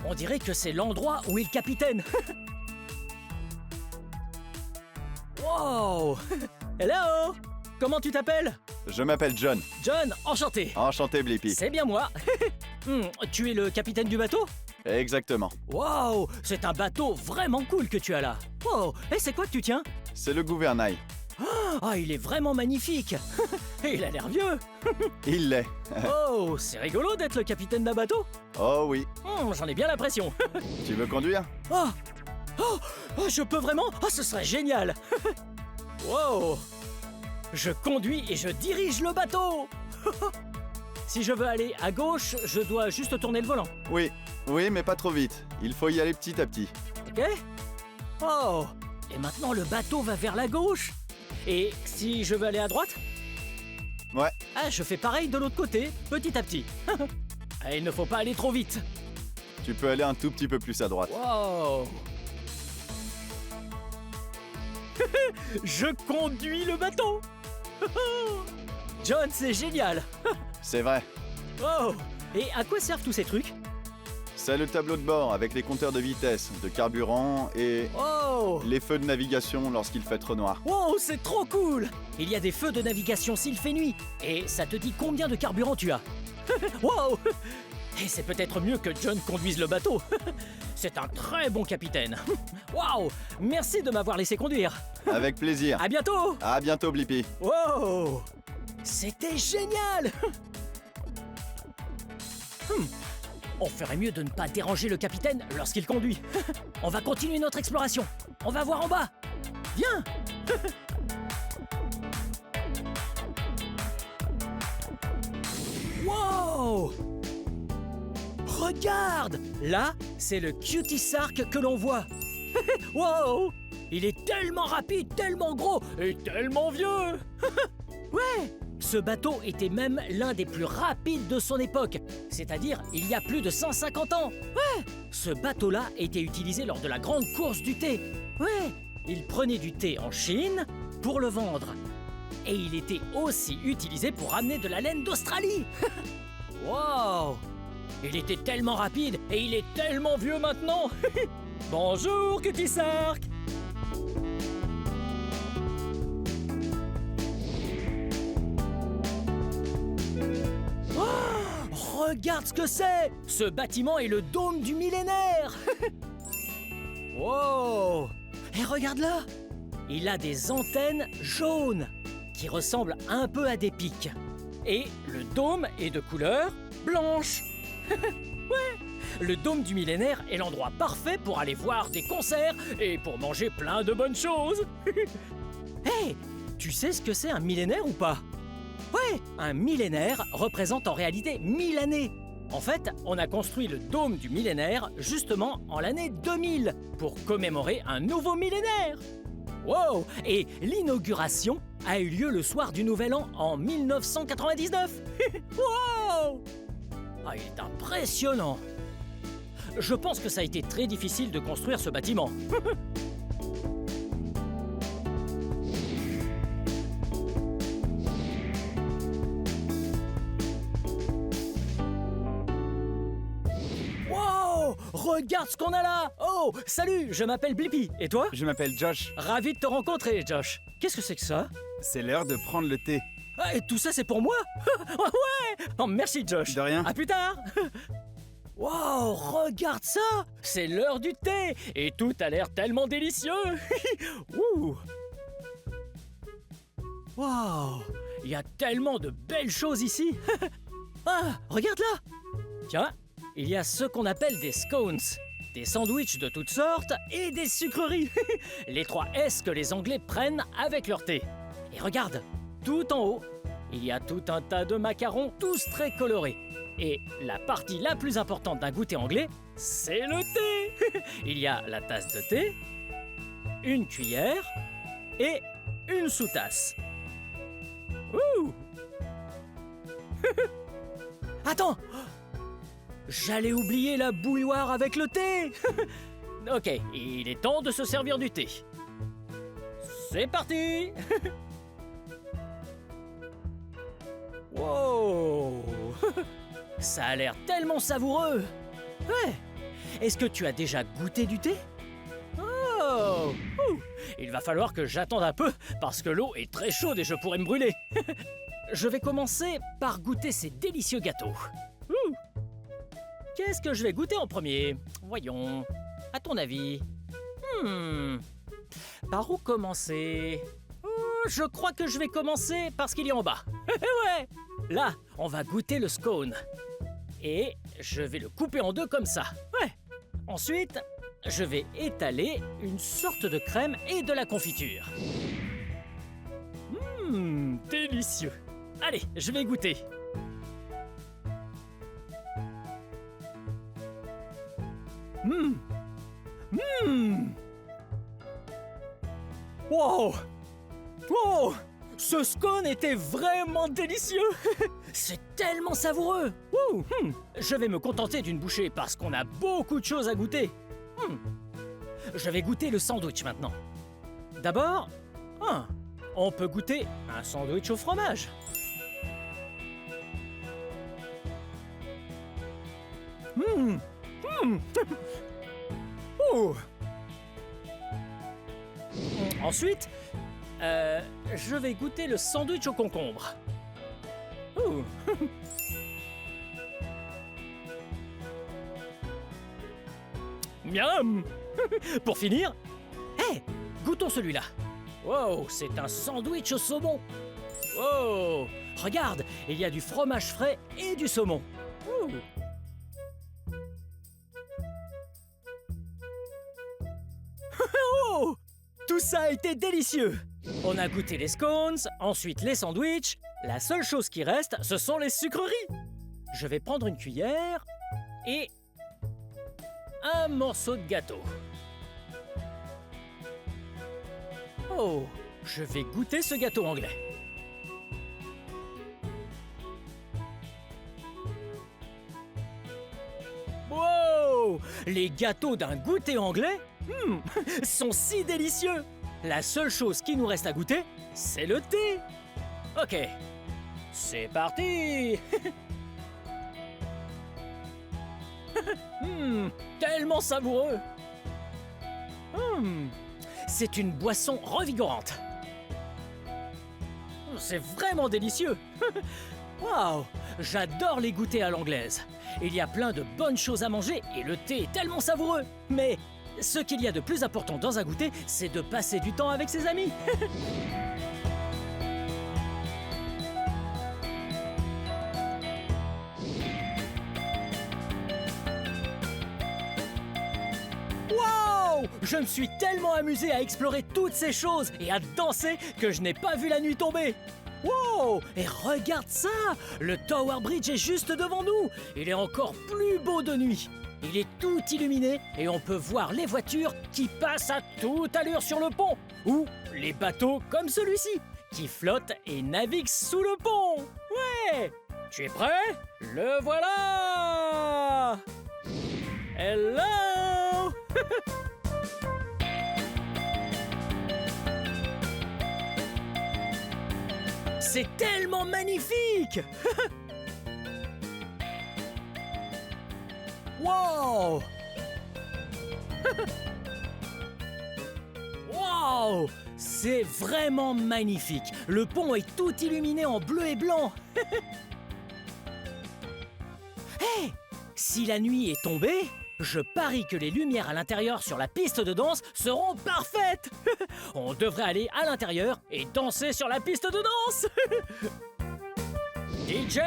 On dirait que c'est l'endroit où est le capitaine. Wow! Hello! Comment tu t'appelles? Je m'appelle John. John, enchanté. Enchanté, Blippi. C'est bien moi. Tu es le capitaine du bateau? Exactement. Wow! C'est un bateau vraiment cool que tu as là. Oh! Et c'est quoi que tu tiens? C'est le gouvernail. Ah, il est vraiment magnifique. Et il a l'air vieux. Il l'est. Oh, c'est rigolo d'être le capitaine d'un bateau. Oh oui. J'en ai bien l'impression. Tu veux conduire? Oh! Oh, je peux vraiment? Oh, ce serait génial. Wow! Je conduis et je dirige le bateau. Si je veux aller à gauche, je dois juste tourner le volant. Oui. Oui, mais pas trop vite. Il faut y aller petit à petit. Ok? Oh! Et maintenant le bateau va vers la gauche. Et si je veux aller à droite? Ouais. Ah, je fais pareil de l'autre côté, petit à petit. Ah, il ne faut pas aller trop vite. Tu peux aller un tout petit peu plus à droite. Wow! Je conduis le bateau. John, c'est génial. C'est vrai. Oh! Et à quoi servent tous ces trucs? C'est le tableau de bord avec les compteurs de vitesse, de carburant et Oh! les feux de navigation lorsqu'il fait trop noir. Wow, c'est trop cool! Il y a des feux de navigation s'il fait nuit. Et ça te dit combien de carburant tu as. Wow! Et c'est peut-être mieux que John conduise le bateau. C'est un très bon capitaine. Waouh! Merci de m'avoir laissé conduire. Avec plaisir. À bientôt! À bientôt, Blippi. Wow! C'était génial! On ferait mieux de ne pas déranger le capitaine lorsqu'il conduit. On va continuer notre exploration. On va voir en bas. Viens! Wow! Regarde! Là, c'est le Cutie Sark que l'on voit. Wow! Il est tellement rapide, tellement gros et tellement vieux. Ouais! Ce bateau était même l'un des plus rapides de son époque, c'est-à-dire il y a plus de 150 ans. Ouais! Ce bateau-là était utilisé lors de la grande course du thé. Ouais! Il prenait du thé en Chine pour le vendre. Et il était aussi utilisé pour ramener de la laine d'Australie. Wow! Il était tellement rapide et il est tellement vieux maintenant. Bonjour, Cutie Sark! Regarde ce que c'est! Ce bâtiment est le dôme du millénaire! Wow! Et regarde là! Il a des antennes jaunes qui ressemblent un peu à des pics. Et le dôme est de couleur blanche. Ouais! Le dôme du millénaire est l'endroit parfait pour aller voir des concerts et pour manger plein de bonnes choses. Hey! Tu sais ce que c'est un millénaire ou pas? Ouais, un millénaire représente en réalité 1000 années. En fait, on a construit le dôme du millénaire justement en l'année 2000 pour commémorer un nouveau millénaire. Wow! Et l'inauguration a eu lieu le soir du Nouvel An en 1999. Wow! Ah, il est impressionnant. Je pense que ça a été très difficile de construire ce bâtiment. Regarde ce qu'on a là! Oh, salut, je m'appelle Blippi. Et toi? Je m'appelle Josh. Ravi de te rencontrer, Josh. Qu'est-ce que c'est que ça? C'est l'heure de prendre le thé. Ah, et tout ça, c'est pour moi? Ouais! Oh, merci, Josh. De rien. À plus tard! Wow, regarde ça! C'est l'heure du thé! Et tout a l'air tellement délicieux! Ouh! Wow! Il y a tellement de belles choses ici! Ah, regarde là! Tiens, il y a ce qu'on appelle des scones, des sandwichs de toutes sortes et des sucreries. Les 3 S que les Anglais prennent avec leur thé. Et regarde, tout en haut, il y a tout un tas de macarons, tous très colorés. Et la partie la plus importante d'un goûter anglais, c'est le thé. Il y a la tasse de thé, une cuillère et une sous-tasse. Ouh. Attends! J'allais oublier la bouilloire avec le thé. Ok, il est temps de se servir du thé. C'est parti. Wow. Ça a l'air tellement savoureux. Ouais. Est-ce que tu as déjà goûté du thé? Oh. Ouh. Il va falloir que j'attende un peu parce que l'eau est très chaude et je pourrais me brûler. Je vais commencer par goûter ces délicieux gâteaux. Ouh. Qu'est-ce que je vais goûter en premier? Voyons. À ton avis? Par où commencer? Je crois que je vais commencer par ce qu'il y a en bas. Ouais. Là, on va goûter le scone. Et je vais le couper en deux comme ça. Ouais. Ensuite, je vais étaler une sorte de crème et de la confiture. Délicieux. Allez, je vais goûter. Wow! Wow! Ce scone était vraiment délicieux! C'est tellement savoureux! Ouh, Je vais me contenter d'une bouchée parce qu'on a beaucoup de choses à goûter. Je vais goûter le sandwich maintenant. D'abord, on peut goûter un sandwich au fromage. Ouh. Ensuite, je vais goûter le sandwich au concombre. Ouh. Miam. Pour finir, goûtons celui-là. Wow, c'est un sandwich au saumon. Oh, regarde, il y a du fromage frais et du saumon. Ouh. Oh, tout ça a été délicieux. On a goûté les scones, ensuite les sandwichs. La seule chose qui reste, ce sont les sucreries. Je vais prendre une cuillère et un morceau de gâteau. Oh, je vais goûter ce gâteau anglais. Wow! Les gâteaux d'un goûter anglais sont si délicieux. La seule chose qui nous reste à goûter, c'est le thé. Ok, c'est parti. Tellement savoureux. C'est une boisson revigorante. C'est vraiment délicieux. Waouh, j'adore les goûters à l'anglaise. Il y a plein de bonnes choses à manger et le thé est tellement savoureux. Mais ce qu'il y a de plus important dans un goûter, c'est de passer du temps avec ses amis. Wow! Je me suis tellement amusé à explorer toutes ces choses et à danser que je n'ai pas vu la nuit tomber. Wow! Et regarde ça! Le Tower Bridge est juste devant nous. Il est encore plus beau de nuit. Il est tout illuminé et on peut voir les voitures qui passent à toute allure sur le pont ou les bateaux comme celui-ci qui flottent et naviguent sous le pont. Ouais! Tu es prêt? Le voilà! Hello! C'est tellement magnifique! Wow! Wow! C'est vraiment magnifique. Le pont est tout illuminé en bleu et blanc. Hey! Si la nuit est tombée, je parie que les lumières à l'intérieur sur la piste de danse seront parfaites. On devrait aller à l'intérieur et danser sur la piste de danse. DJ,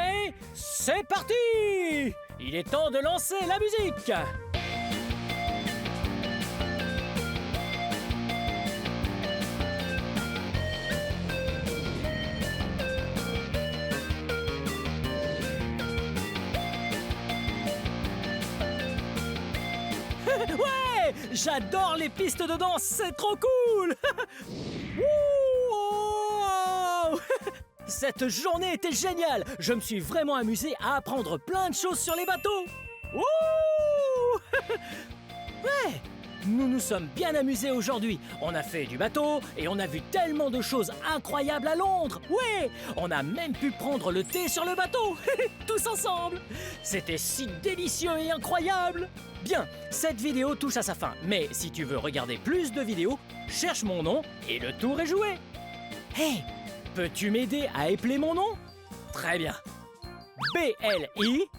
c'est parti! Il est temps de lancer la musique. Ouais, j'adore les pistes de danse, c'est trop cool. Wow. Cette journée était géniale. Je me suis vraiment amusé à apprendre plein de choses sur les bateaux. Wouh. Ouais, nous nous sommes bien amusés aujourd'hui. On a fait du bateau et on a vu tellement de choses incroyables à Londres. Ouais, on a même pu prendre le thé sur le bateau, tous ensemble. C'était si délicieux et incroyable. Bien, cette vidéo touche à sa fin. Mais si tu veux regarder plus de vidéos, cherche mon nom et le tour est joué. Hey, peux-tu m'aider à épeler mon nom? Très bien. B-L-I-P-P-I.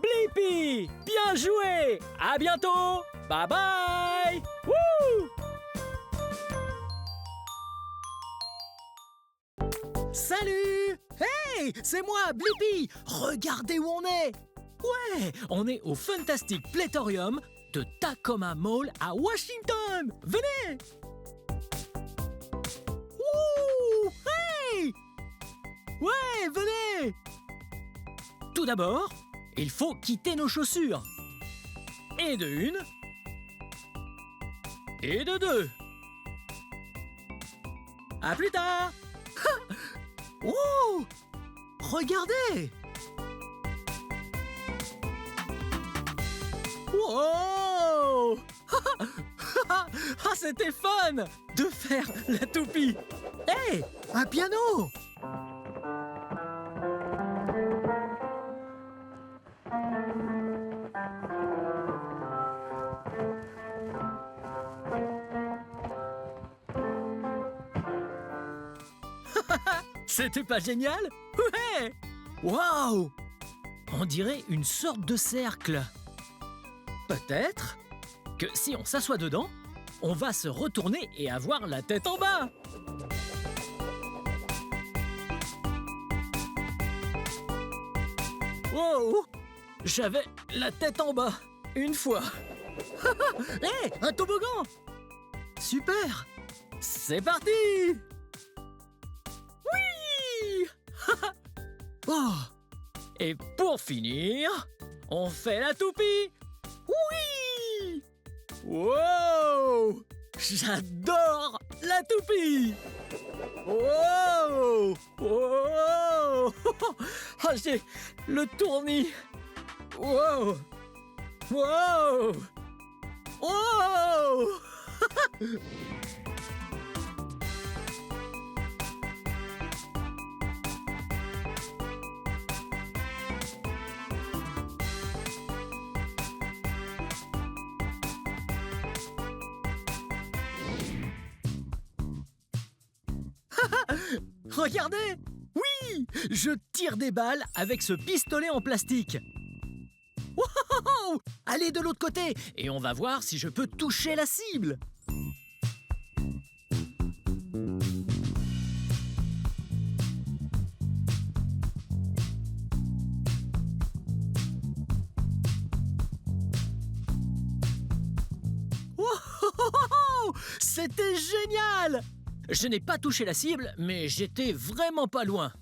Blippi! Bien joué! À bientôt! Bye bye! Wouh! Salut! Hey! C'est moi, Blippi! Regardez où on est! Ouais! On est au Fantastic Planétorium de Tacoma Mall à Washington! Venez! Wouh! Hey! Ouais, venez! Tout d'abord, il faut quitter nos chaussures. Et de une. Et de deux. À plus tard. Oh! Regardez! Wow! Ah, c'était fun de faire la toupie. Hey, un piano! C'était pas génial? Ouais! Waouh! On dirait une sorte de cercle. Peut-être que si on s'assoit dedans, on va se retourner et avoir la tête en bas. Wow! J'avais la tête en bas, une fois. Hé, un toboggan! Super! C'est parti! Oui! Oh! Et pour finir, on fait la toupie! Oui! Wow! J'adore la toupie! Wow! Wow! Ah, j'ai le tournis! Wow! Wow! Wow! Regardez! Oui! Je tire des balles avec ce pistolet en plastique. Wow! Allez de l'autre côté et on va voir si je peux toucher la cible. Wow! C'était génial! Je n'ai pas touché la cible, mais j'étais vraiment pas loin.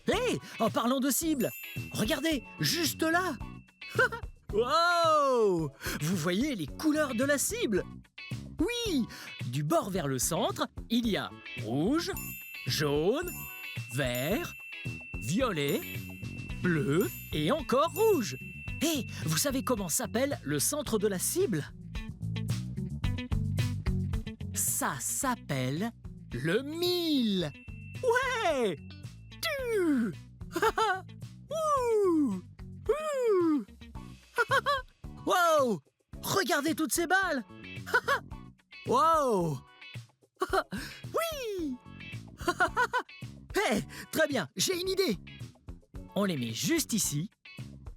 Hé, en parlant de cible, regardez, juste là. Wow! Vous voyez les couleurs de la cible? Oui, du bord vers le centre, il y a rouge, jaune, vert, violet, bleu et encore rouge. Hé, vous savez comment s'appelle le centre de la cible? Ça s'appelle le mille. Ouais! Tu! Ouh! Ouh! Wow! Regardez toutes ces balles! Wow! Oui! Hey, très bien, j'ai une idée. On les met juste ici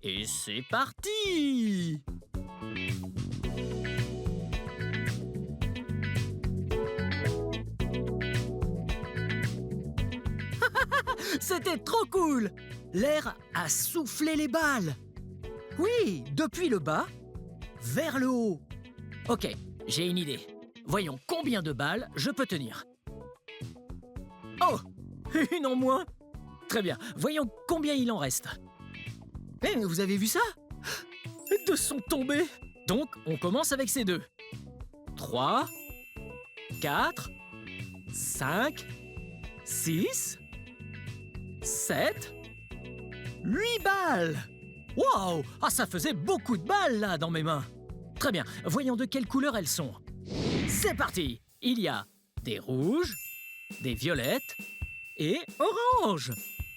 et c'est parti! C'était trop cool! L'air a soufflé les balles. Oui, depuis le bas vers le haut. Ok, j'ai une idée. Voyons combien de balles je peux tenir. Oh! Une en moins? Très bien, voyons combien il en reste. Eh, mais vous avez vu ça? deux sont tombés. Donc, on commence avec ces deux. 3, 4, 5, 6, 7, 8 balles. Wow! Ah, ça faisait beaucoup de balles, là, dans mes mains. Très bien, voyons de quelle couleur elles sont. C'est parti! Il y a des rouges, des violettes et oranges.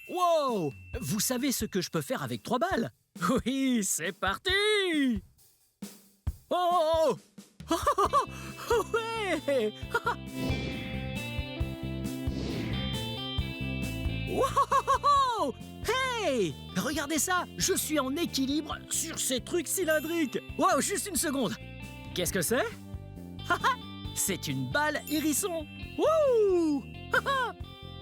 Wow! Vous savez ce que je peux faire avec 3 balles? Oui, c'est parti! Oh! Oh, oh, oh, ouais! Wow! Hey! Regardez ça! Je suis en équilibre sur ces trucs cylindriques! Wow, juste une seconde! Qu'est-ce que c'est? C'est une balle hérisson! Wouh!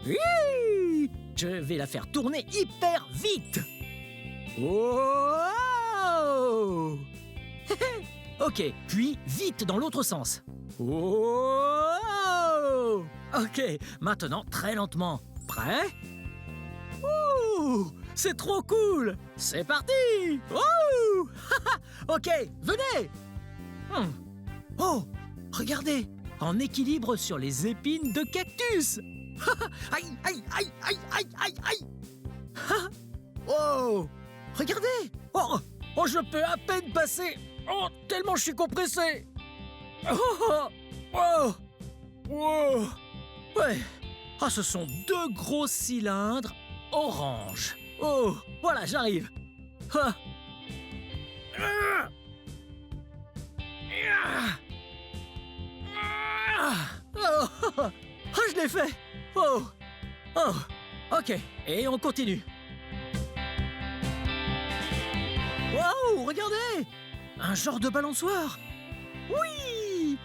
Oui! Je vais la faire tourner hyper vite! Wow! Ok, puis vite dans l'autre sens. Wow! Ok, maintenant très lentement. Prêt? Ouh! C'est trop cool! C'est parti! Ouh! Ok, venez! Oh! Regardez! En équilibre sur les épines de cactus! Aïe, aïe, aïe, aïe, aïe, aïe, aïe! Oh! Regardez! Oh! Oh, je peux à peine passer! Oh, tellement je suis compressé! Oh! Oh! Oh! Ouais! Ah, ce sont 2 gros cylindres orange. Oh! Voilà, j'arrive! Ah! Ah! Oh! Ah, je l'ai fait! Oh! Oh! Ok, et on continue. Wow, regardez! Un genre de balançoire! Oui!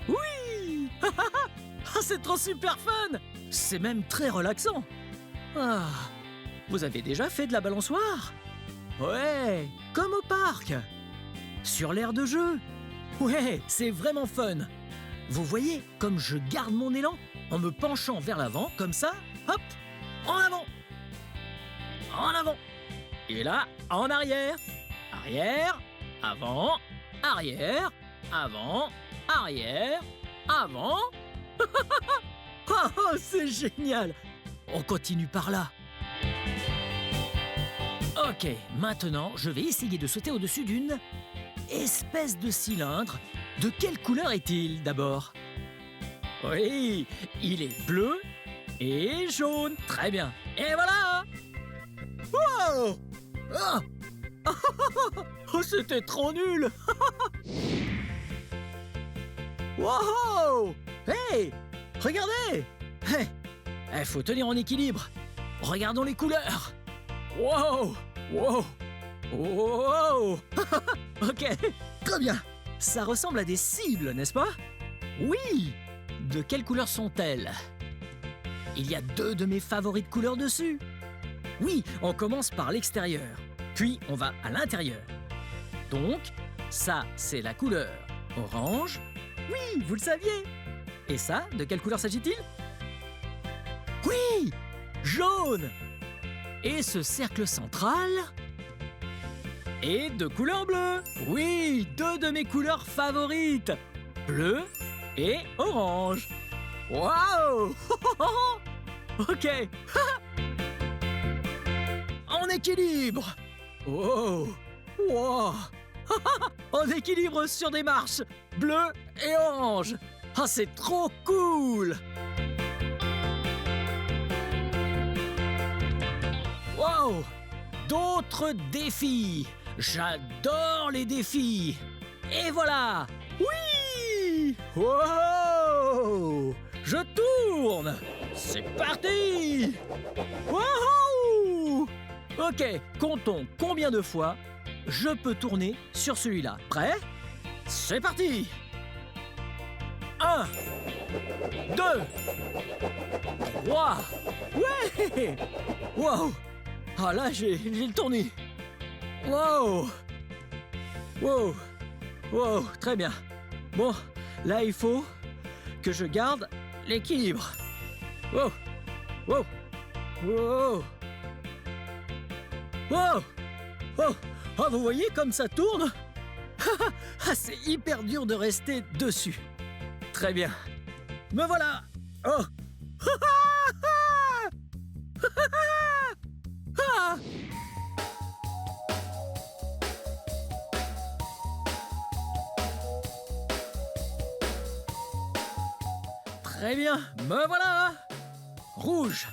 Oui! Ah, c'est trop super fun! C'est même très relaxant! Ah! Vous avez déjà fait de la balançoire? Ouais! Comme au parc! Sur l'aire de jeu! Ouais, c'est vraiment fun! Vous voyez, comme je garde mon élan en me penchant vers l'avant, comme ça, hop! En avant! En avant! Et là, en arrière! Arrière! Avant, arrière, avant, arrière, avant. Oh, c'est génial! On continue par là. Ok, maintenant, je vais essayer de sauter au-dessus d'une espèce de cylindre. De quelle couleur est-il d'abord? Oui, il est bleu et jaune. Très bien. Et voilà! Wow! Oh! Oh, c'était trop nul! Wow! Hey! Regardez! Hey! Il faut tenir en équilibre. Regardons les couleurs. Wow! Wow! Wow! Ok, très bien. Ça ressemble à des cibles, n'est-ce pas? Oui! De quelle couleur sont-elles? Il y a 2 de mes favorites couleurs dessus. Oui, on commence par l'extérieur. Puis, on va à l'intérieur. Donc, ça, c'est la couleur orange. Oui, vous le saviez. Et ça, de quelle couleur s'agit-il? Oui, jaune. Et ce cercle central est de couleur bleue. Oui, 2 de mes couleurs favorites. Bleu et orange. Waouh! Ok. En équilibre. Oh! Wow! En équilibre sur des marches, bleu et orange. Ah, c'est trop cool! Wow! D'autres défis. J'adore les défis. Et voilà! Oui! Wow! Je tourne! C'est parti! Wouhou! Ok, comptons combien de fois je peux tourner sur celui-là. Prêt? C'est parti! 1, 2, 3. Ouais! Wow! Ah là, j'ai le tourné. Wow! Wow! Wow! Très bien. Bon, là, il faut que je garde l'équilibre. Wow! Wow! Wow! Wow! Oh! Oh, vous voyez comme ça tourne? Ah, c'est hyper dur de rester dessus. Très bien. Me voilà. Oh. Ah. Très bien, me voilà. Rouge,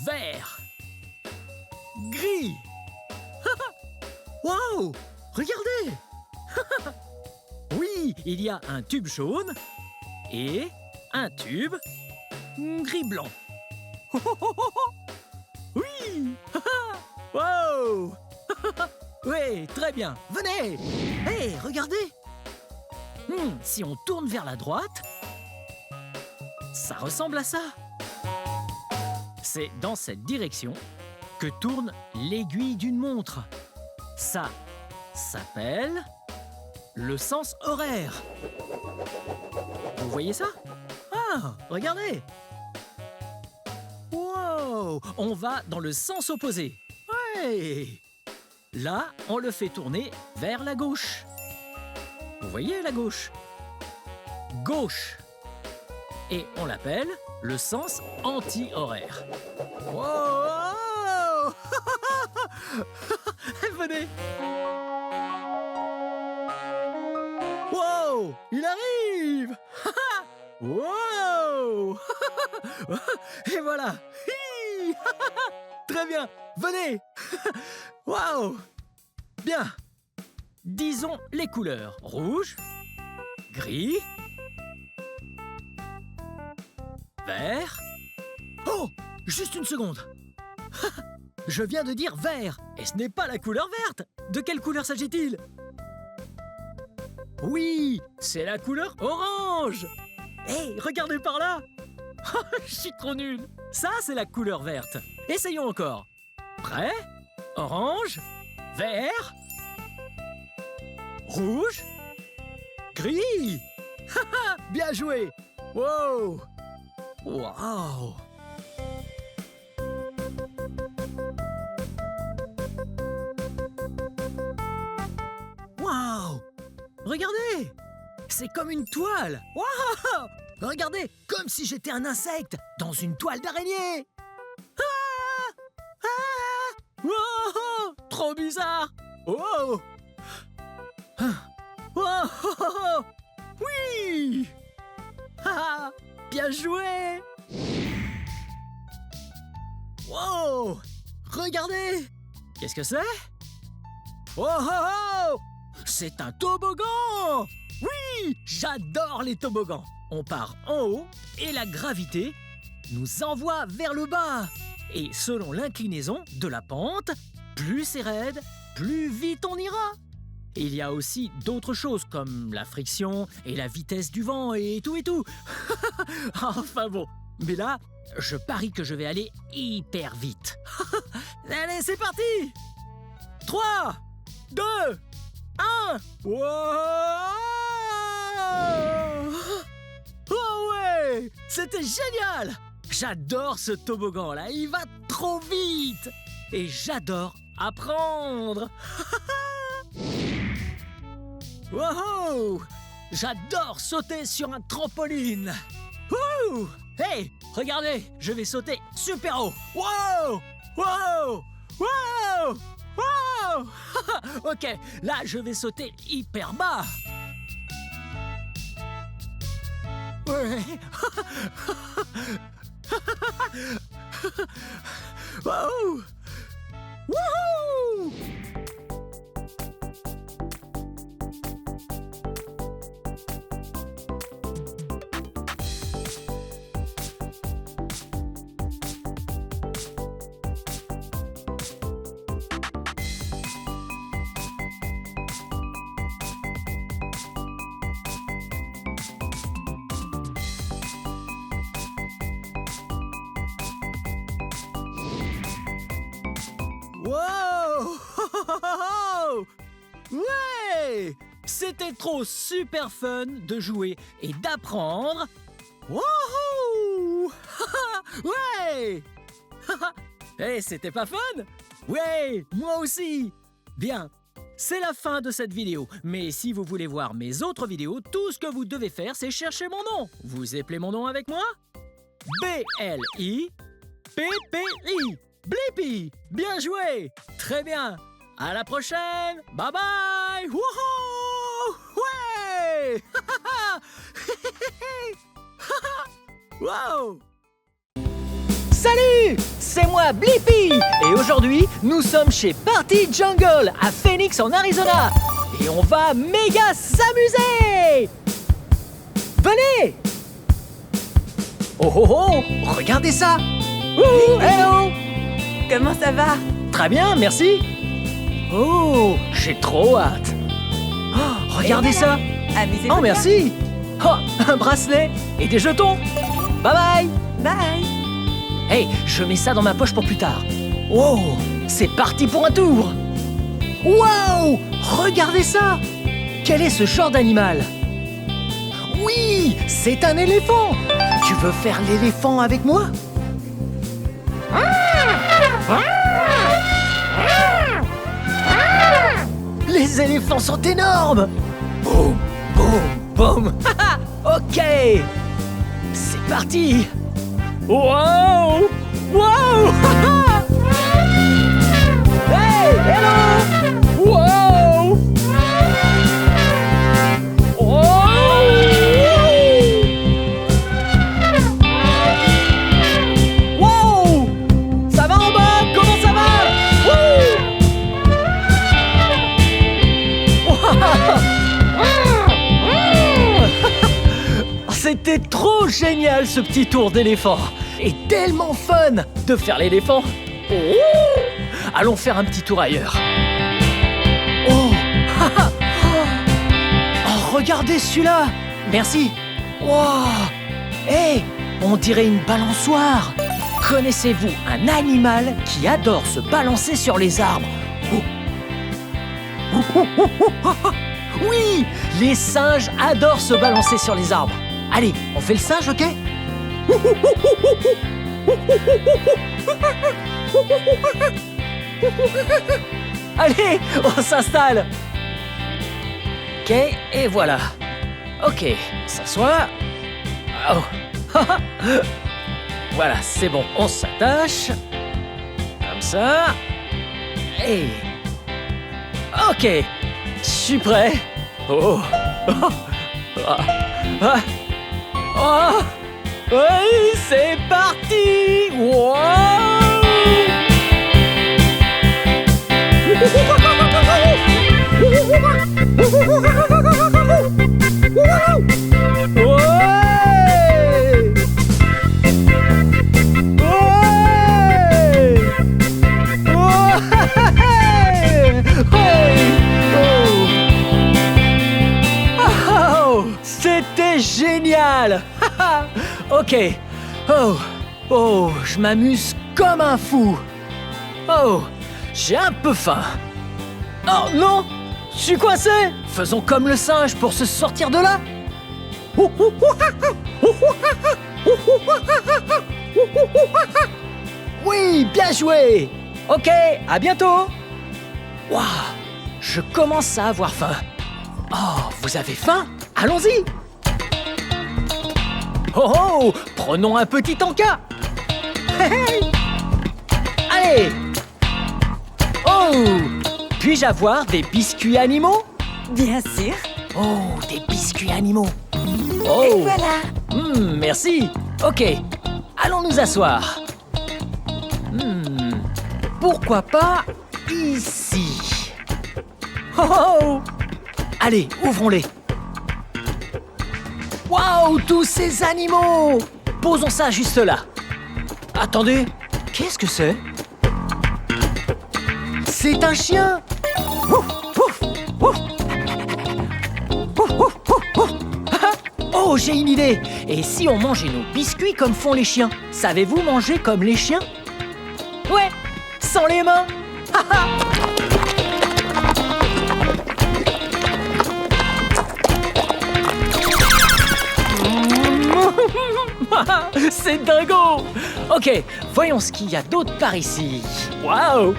vert, gris. Wow, regardez. Oui, il y a un tube jaune et un tube gris-blanc. Oui. Wow. Oui, très bien. Venez. Hé, regardez. Si on tourne vers la droite, ça ressemble à ça. C'est dans cette direction que tourne l'aiguille d'une montre. Ça s'appelle le sens horaire. Vous voyez ça? Ah, regardez. Wow, on va dans le sens opposé. Ouais. Là, on le fait tourner vers la gauche. Vous voyez la gauche? Gauche. Et on l'appelle le sens anti-horaire. Wow. Venez. Wow, il arrive. Wow. Et voilà. Très bien, venez. Wow. Bien. Disons les couleurs. Rouge, gris, vert. Oh, juste une seconde. Je viens de dire vert, et ce n'est pas la couleur verte. De quelle couleur s'agit-il? Oui, c'est la couleur orange. Hé, regardez par là. Je suis trop nul. Ça, c'est la couleur verte. Essayons encore. Prêt? Orange, vert, rouge, gris. Bien joué. Wow. Wow. Wow. Regardez. C'est comme une toile. Wow. Regardez, comme si j'étais un insecte dans une toile d'araignée. Ah. Ah. Wow. Trop bizarre. Wow. Wow. Oui. Ah. Bien joué. Wow. Regardez. Qu'est-ce que c'est? Oh, oh, oh. C'est un toboggan. Oui, j'adore les toboggans. On part en haut et la gravité nous envoie vers le bas. Et selon l'inclinaison de la pente, plus c'est raide, plus vite on ira. Il y a aussi d'autres choses comme la friction et la vitesse du vent et tout et tout. Enfin bon, mais là, je parie que je vais aller hyper vite. Allez, c'est parti. 3, 2, 1. Wow. Oh ouais, c'était génial. J'adore ce toboggan là, il va trop vite. Et j'adore apprendre. Wow! J'adore sauter sur un trampoline. Wouh! Hey, regardez, je vais sauter super haut. Wow! Wow! Wow! Wow! Ok, là je vais sauter hyper bas. Ouais. Wow! Wouhou! Wow! Ouais! C'était trop super fun de jouer et d'apprendre. Wouhou! Ouais! Eh, c'était pas fun? Ouais, moi aussi! Bien, c'est la fin de cette vidéo. Mais si vous voulez voir mes autres vidéos, tout ce que vous devez faire, c'est chercher mon nom. Vous appelez mon nom avec moi? B-L-I-P-P-I. Blippi. Bien joué. Très bien. À la prochaine. Bye bye. Wouhou. Ouais. Wow. Salut, c'est moi Blippi et aujourd'hui nous sommes chez Party Jungle à Phoenix en Arizona et on va méga s'amuser. Venez. Oh oh oh, regardez ça. Hello. Comment ça va? Très bien, merci. Oh, j'ai trop hâte. Oh, regardez ça. Amusez-vous. Oh merci. Oh, un bracelet et des jetons. Bye bye. Bye. Hey, je mets ça dans ma poche pour plus tard. Wow, c'est parti pour un tour. Wow, regardez ça. Quel est ce genre d'animal? Oui, c'est un éléphant. Tu veux faire l'éléphant avec moi? Les éléphants sont énormes. Boum, boum, boum. Ok, c'est parti. Wow! Wow! Hey! Hello! Wow! Wow! Ça va en bas? Comment ça va? C'était trop génial ce petit tour d'éléphant! Et tellement fun de faire l'éléphant. Oh, allons faire un petit tour ailleurs. Oh, oh regardez celui-là. Merci. Wow. Hey, on dirait une balançoire. Connaissez-vous un animal qui adore se balancer sur les arbres? Oui, les singes adorent se balancer sur les arbres. Allez, on fait le singe, ok? Allez, on s'installe. Ok, et voilà. Ok, s'assoit. Oh. Voilà, c'est bon, on s'attache. Comme ça. Et... Ok, je suis prêt. Oh. Oh. Oui, c'est parti! Wow! C'était génial! Ok. Oh, je m'amuse comme un fou. Oh, j'ai un peu faim. Oh non, je suis coincé. Faisons comme le singe pour se sortir de là. Oui, bien joué. Ok, à bientôt. Waouh, je commence à avoir faim. Oh, vous avez faim? Allons-y. Oh oh, prenons un petit encas. Hey. Allez. Oh, puis-je avoir des biscuits animaux? Bien sûr. Oh, des biscuits animaux. Oh. Et voilà. Merci. Ok, allons nous asseoir. Pourquoi pas ici? Oh, oh. Allez, ouvrons-les. Waouh, tous ces animaux! Posons ça juste là. Attendez, qu'est-ce que c'est? C'est un chien! Ouf, ouf, ouf. Ouf, ouf, ouf, ouf. Oh, j'ai une idée! Et si on mangeait nos biscuits comme font les chiens? Savez-vous manger comme les chiens? Ouais, sans les mains! C'est dingo! Ok, voyons ce qu'il y a d'autre par ici. Waouh!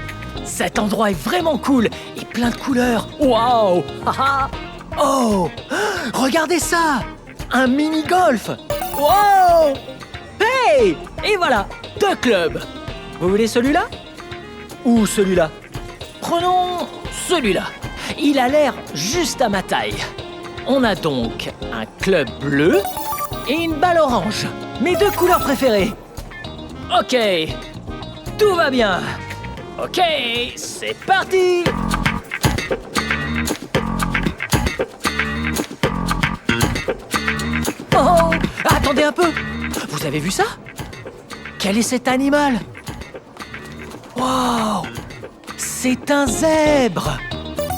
Cet endroit est vraiment cool et plein de couleurs. Waouh! Oh! Regardez ça! Un mini-golf! Wow! Hey! Et voilà, 2 clubs. Vous voulez celui-là? Ou celui-là? Prenons celui-là. Il a l'air juste à ma taille. On a donc un club bleu et une balle orange. Mes 2 couleurs préférées. Ok, tout va bien. Ok, c'est parti! Oh, attendez un peu! Vous avez vu ça? Quel est cet animal? Wow! C'est un zèbre!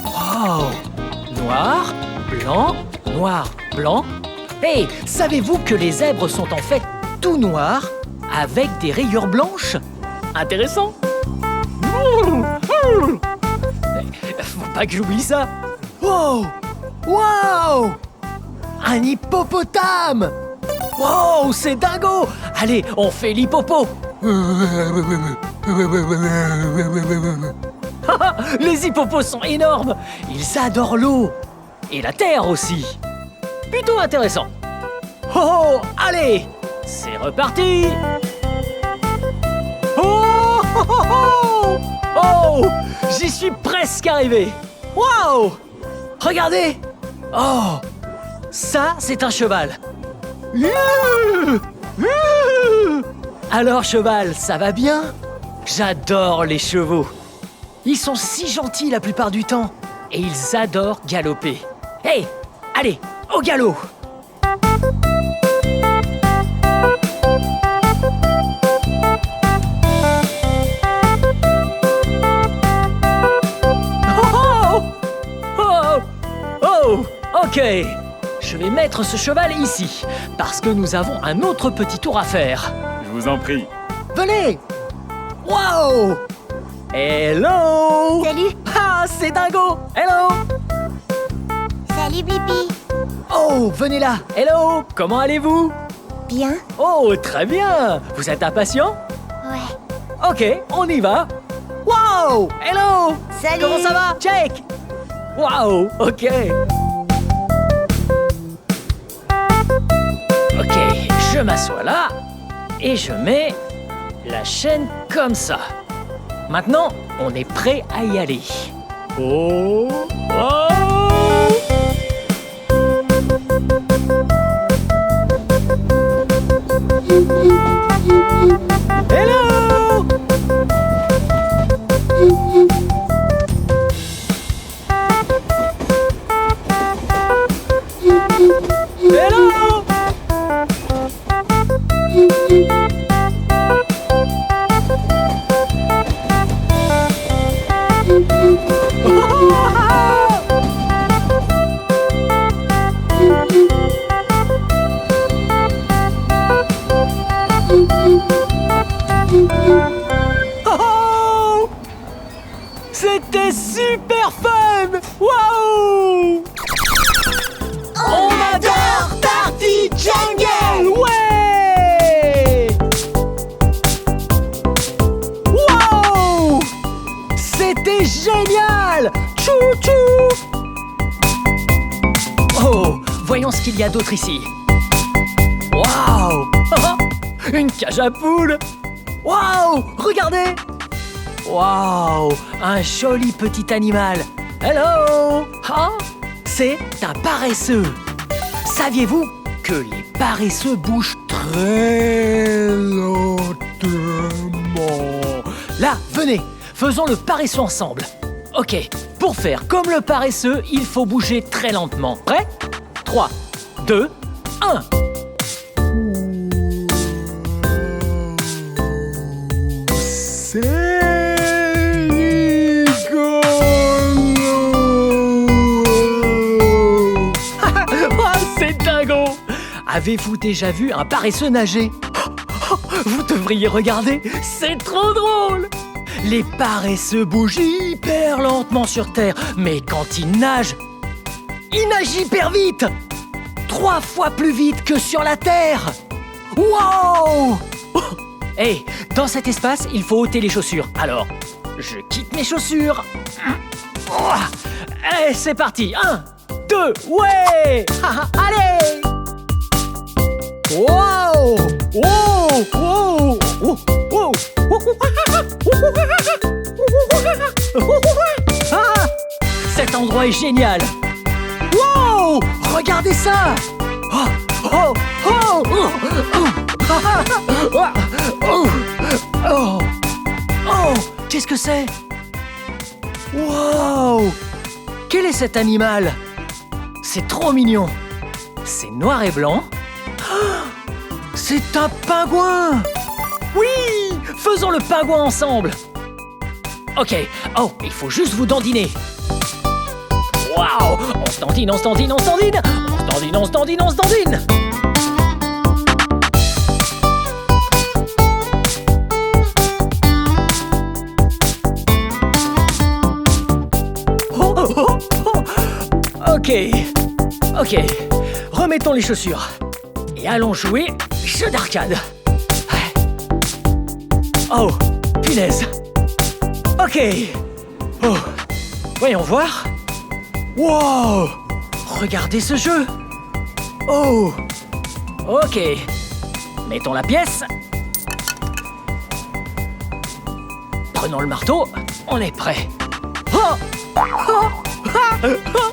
Wow! Noir, blanc, noir, blanc. Hey, savez-vous que les zèbres sont en fait tout noirs avec des rayures blanches? Intéressant! Faut pas que j'oublie ça! Wow! Wow! Un hippopotame! Wow, c'est dingo! Allez, on fait l'hippopo! Les hippopos sont énormes! Ils adorent l'eau! Et la terre aussi! Plutôt intéressant! Oh, allez! C'est reparti! Oh, oh, oh, oh! Oh! J'y suis presque arrivé! Wow! Regardez! Oh! Ça, c'est un cheval! Alors, cheval, ça va bien? J'adore les chevaux! Ils sont si gentils la plupart du temps et ils adorent galoper. Hey! Allez, au galop! Oh, ok. Je vais mettre ce cheval ici, parce que nous avons un autre petit tour à faire. Je vous en prie. Venez! Wow! Hello! Salut! Ah, c'est dingo! Hello! Salut Blippi! Oh, venez là! Hello! Comment allez-vous? Bien? Oh, très bien! Vous êtes impatient? Ouais. Ok, on y va! Wow! Hello! Salut! Comment ça va? Check! Wow! Ok! Ok, je m'assois là et je mets la chaîne comme ça. Maintenant, on est prêt à y aller. Oh! Oh! Hello! Hello! Oh! C'était super fun! Waouh! On adore Party Jungle! Ouais! Wow! C'était génial! Tchou-tchou! Oh, voyons ce qu'il y a d'autre ici. Waouh! Une cage à poules! Waouh! Regardez! Waouh! Un joli petit animal! Hello! Ah! C'est un paresseux! Saviez-vous que les paresseux bougent très lentement? Là, venez! Faisons le paresseux ensemble! Ok, pour faire comme le paresseux, il faut bouger très lentement. Prêt? 3, 2, 1! C'est dingo! Avez-vous déjà vu un paresseux nager? Vous devriez regarder, c'est trop drôle! Les paresseux bougent hyper lentement sur Terre, mais quand ils nagent hyper vite! 3 fois plus vite que sur la Terre! Wow! Hey, dans cet espace, il faut ôter les chaussures. Alors, je quitte mes chaussures. Allez, c'est parti. 1, 2, ouais. Allez. Wow. Wow. Wow. Wow. Ah, cet endroit est génial. Wow. Regardez ça. Oh. Oh. Oh, qu'est-ce que c'est? Wow! Quel est cet animal? C'est trop mignon. C'est noir et blanc. C'est un pingouin! Oui! Faisons le pingouin ensemble. Ok. Oh, il faut juste vous dandiner. Waouh! On se dandine, on se dandine, on se dandine! On se dandine, on se dandine, on se dandine! Ok, remettons les chaussures et allons jouer jeu d'arcade. Oh, punaise. Ok. Oh, voyons voir. Wow, regardez ce jeu. Oh, ok. Mettons la pièce. Prenons le marteau, on est prêt. Oh, oh, ah, oh.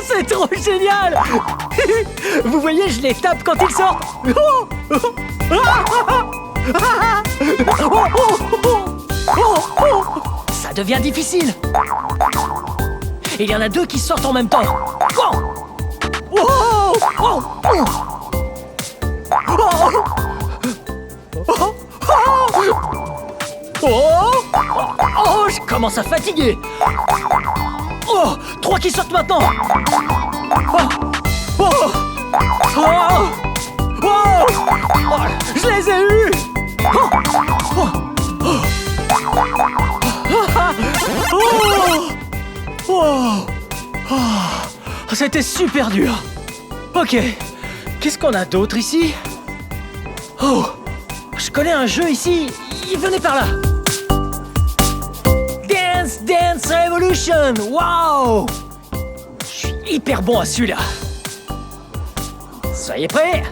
C'est trop génial! Vous voyez, je les tape quand ils sortent! Ça devient difficile! Il y en a 2 qui sortent en même temps! Oh, je commence à fatiguer! Oh, 3 qui sortent maintenant. Je les ai eus. C'était super dur. Ok, qu'est-ce qu'on a d'autre ici? Oh, je connais un jeu ici. Il venait par là. Dance Revolution! Wow! Je suis hyper bon à celui-là. Soyez prêts?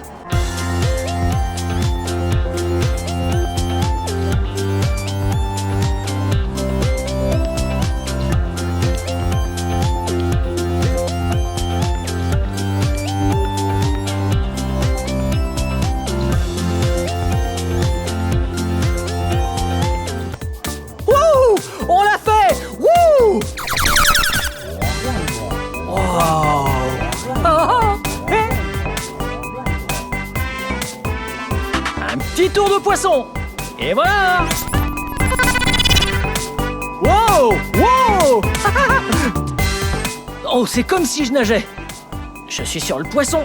Petit tour de poisson. Et voilà. Wow. Wow. Oh, c'est comme si je nageais. Je suis sur le poisson.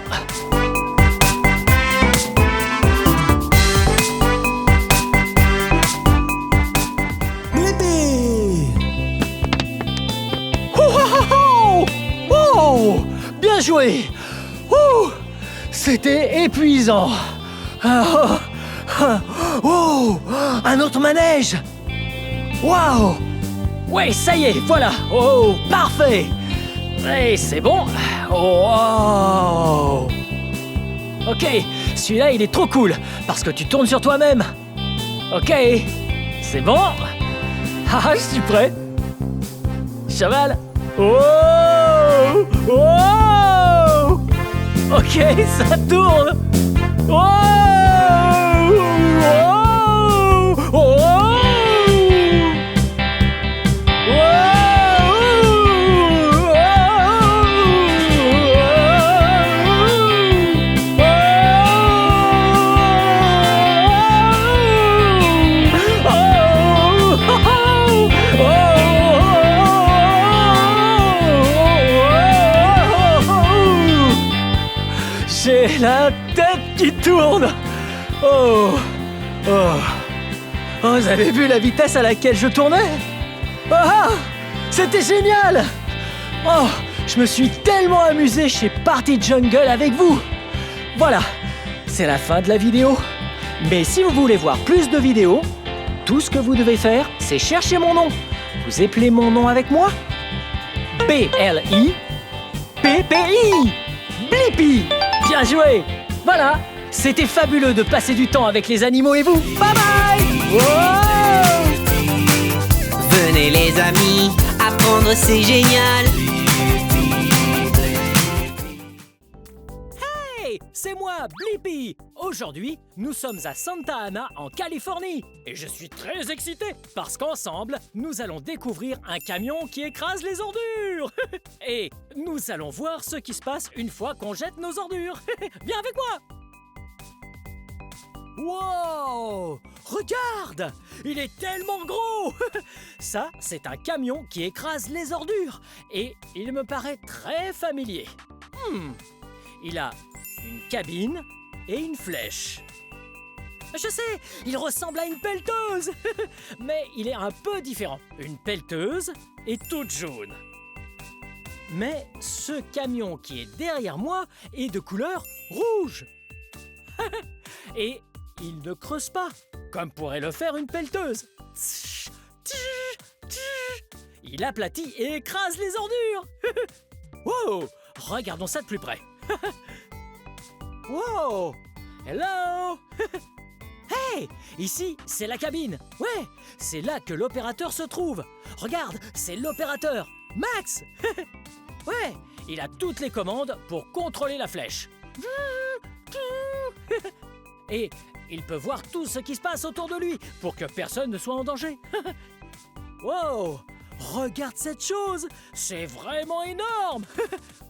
Oh, bien joué. C'était épuisant. Oh, un autre manège. Waouh. Ouais, ça y est, voilà. Oh, parfait. Et c'est bon. Oh. Ok, celui-là, il est trop cool, parce que tu tournes sur toi-même. Ok, c'est bon. Ah, je suis prêt. Cheval. Oh. Oh. Ok, ça tourne. Oh. Oh. Oh. J'ai la tête qui tourne. Oh. Oh. Oh, vous avez vu la vitesse à laquelle je tournais? Ah, c'était génial. Oh, je me suis tellement amusé chez Party Jungle avec vous. Voilà, c'est la fin de la vidéo. Mais si vous voulez voir plus de vidéos, Tout ce que vous devez faire, c'est chercher mon nom. Vous appelez mon nom avec moi? B-L-I-P-P-I. Blippi. Bien joué. Voilà, c'était fabuleux de passer du temps avec les animaux et vous. Bye bye. Wow. Venez les amis, apprendre c'est génial. Hey, c'est moi, Blippi. Aujourd'hui, nous sommes à Santa Ana, en Californie. Et je suis très excité parce qu'ensemble, nous allons découvrir un camion qui écrase les ordures. Et nous allons voir ce qui se passe une fois qu'on jette nos ordures. Viens avec moi. Wow! Regarde! Il est tellement gros! Ça, c'est un camion qui écrase les ordures. Et il me paraît très familier. Il a une cabine et une flèche. Je sais, il ressemble à une pelleteuse. Mais il est un peu différent. Une pelleteuse est toute jaune. Mais ce camion qui est derrière moi est de couleur rouge. Et il ne creuse pas, comme pourrait le faire une pelleteuse. Il aplatit et écrase les ordures. Wow! Regardons ça de plus près. Wow! Hello! Hey! Ici, c'est la cabine. Ouais, c'est là que l'opérateur se trouve. Regarde, c'est l'opérateur, Max. Ouais, il a toutes les commandes pour contrôler la flèche. Et il peut voir tout ce qui se passe autour de lui pour que personne ne soit en danger. Wow! Regarde cette chose! C'est vraiment énorme!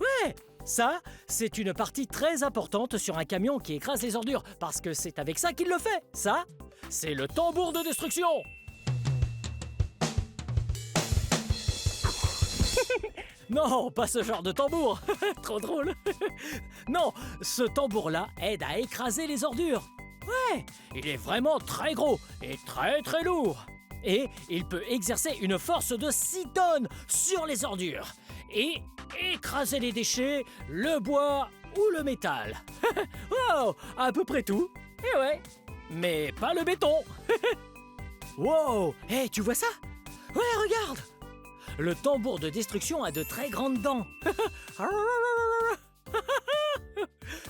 Ouais! Ça, c'est une partie très importante sur un camion qui écrase les ordures, parce que c'est avec ça qu'il le fait. Ça, c'est le tambour de destruction! Non, pas ce genre de tambour! Trop drôle! Non, ce tambour-là aide à écraser les ordures. Ouais, il est vraiment très gros et très très lourd. Et il peut exercer une force de 6 tonnes sur les ordures et écraser les déchets, le bois ou le métal. Wow, à peu près tout. Et ouais, mais pas le béton. Wow, hey, tu vois ça? Ouais, regarde. Le tambour de destruction a de très grandes dents.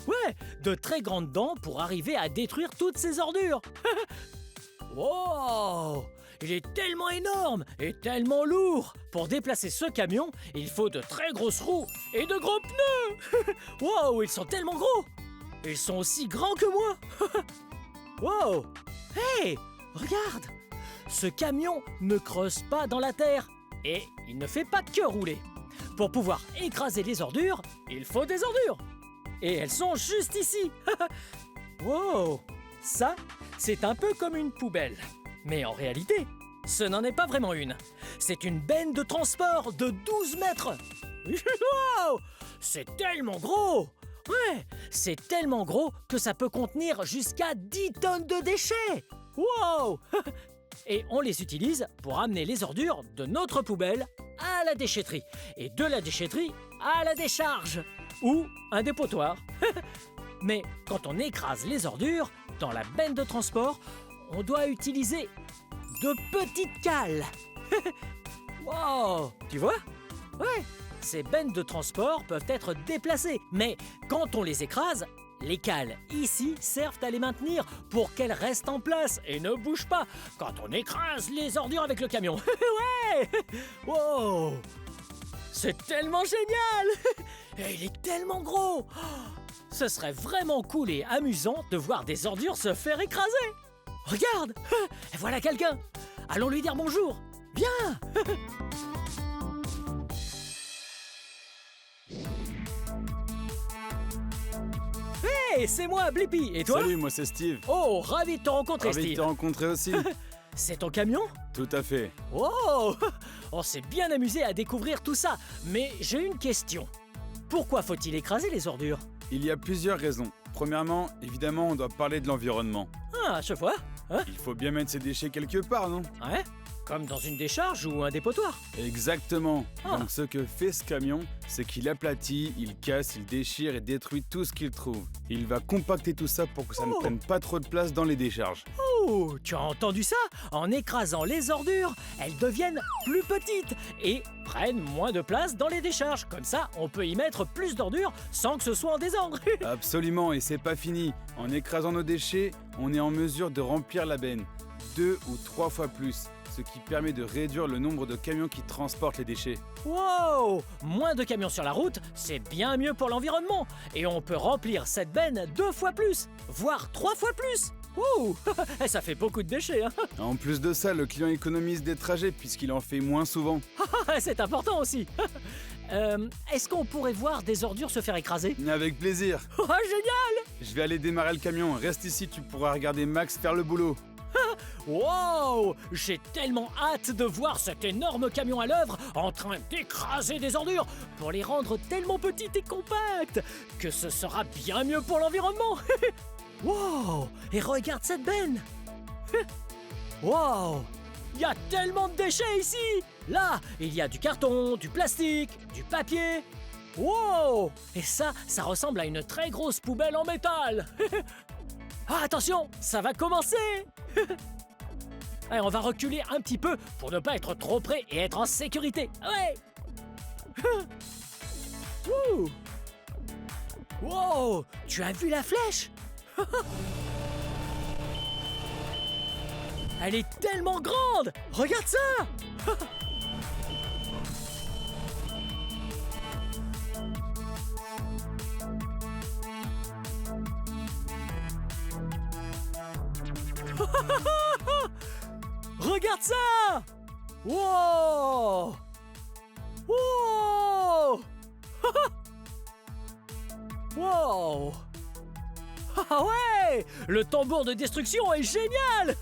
Ouais, de très grandes dents pour arriver à détruire toutes ces ordures. Wow! Il est tellement énorme et tellement lourd. Pour déplacer ce camion, il faut de très grosses roues et de gros pneus. Wow, ils sont tellement gros. Ils sont aussi grands que moi. Wow! Hey, regarde. Ce camion ne creuse pas dans la terre et il ne fait pas que rouler. Pour pouvoir écraser les ordures, il faut des ordures. Et elles sont juste ici. Wow! Ça, c'est un peu comme une poubelle. Mais en réalité, ce n'en est pas vraiment une. C'est une benne de transport de 12 mètres. Wow! C'est tellement gros! Ouais, c'est tellement gros que ça peut contenir jusqu'à 10 tonnes de déchets. Wow! Et on les utilise pour amener les ordures de notre poubelle à la déchetterie. Et de la déchetterie à la décharge. Ou un dépotoir. Mais quand on écrase les ordures dans la benne de transport, on doit utiliser de petites cales. Wow! Tu vois? Ouais, ces bennes de transport peuvent être déplacées. Mais quand on les écrase, les cales ici servent à les maintenir pour qu'elles restent en place et ne bougent pas quand on écrase les ordures avec le camion. Ouais! Wow! C'est tellement génial! Et il est tellement gros! Ce serait vraiment cool et amusant de voir des ordures se faire écraser! Regarde! Voilà quelqu'un! Allons lui dire bonjour! Viens! Hey, c'est moi, Blippi! Et toi? Salut, moi c'est Steve. Oh, ravi de te rencontrer, Ravi de Steve! te rencontrer aussi. C'est ton camion? Tout à fait. Oh! On s'est bien amusé à découvrir tout ça, mais j'ai une question. Pourquoi faut-il écraser les ordures? Il y a plusieurs raisons. Premièrement, évidemment, on doit parler de l'environnement. Ah, je vois. Hein? Il faut bien mettre ses déchets quelque part, non? Ouais? Comme dans une décharge ou un dépotoir. Exactement. Ah. Donc ce que fait ce camion, c'est qu'il aplatit, il casse, il déchire et détruit tout ce qu'il trouve. Il va compacter tout ça pour que ça ne prenne pas trop de place dans les décharges. Oh, tu as entendu ça? En écrasant les ordures, elles deviennent plus petites et prennent moins de place dans les décharges. Comme ça, on peut y mettre plus d'ordures sans que ce soit en désordre. Absolument, et c'est pas fini. En écrasant nos déchets, on est en mesure de remplir la benne 2 ou 3 fois plus, ce qui permet de réduire le nombre de camions qui transportent les déchets. Wow! Moins de camions sur la route, c'est bien mieux pour l'environnement. Et on peut remplir cette benne 2 fois plus, voire 3 fois plus. Ouh! Ça fait beaucoup de déchets, hein. En plus de ça, le client économise des trajets puisqu'il en fait moins souvent. C'est important aussi. Est-ce qu'on pourrait voir des ordures se faire écraser? Avec plaisir. Oh, génial! Je vais aller démarrer le camion. Reste ici, tu pourras regarder Max faire le boulot. Wow! J'ai tellement hâte de voir cet énorme camion à l'œuvre en train d'écraser des ordures pour les rendre tellement petites et compactes que ce sera bien mieux pour l'environnement. Wow! Et regarde cette benne! Wow! Il y a tellement de déchets ici! Là, il y a du carton, du plastique, du papier. Wow! Et ça ressemble à une très grosse poubelle en métal. Ah, attention, ça va commencer. Allez, on va reculer un petit peu pour ne pas être trop près et être en sécurité. Ouais. Ouh. Wow, tu as vu la flèche? Elle est tellement grande. Regarde ça. Regarde ça! Wow! Wow! Wow! Ah ouais! Le tambour de destruction est génial!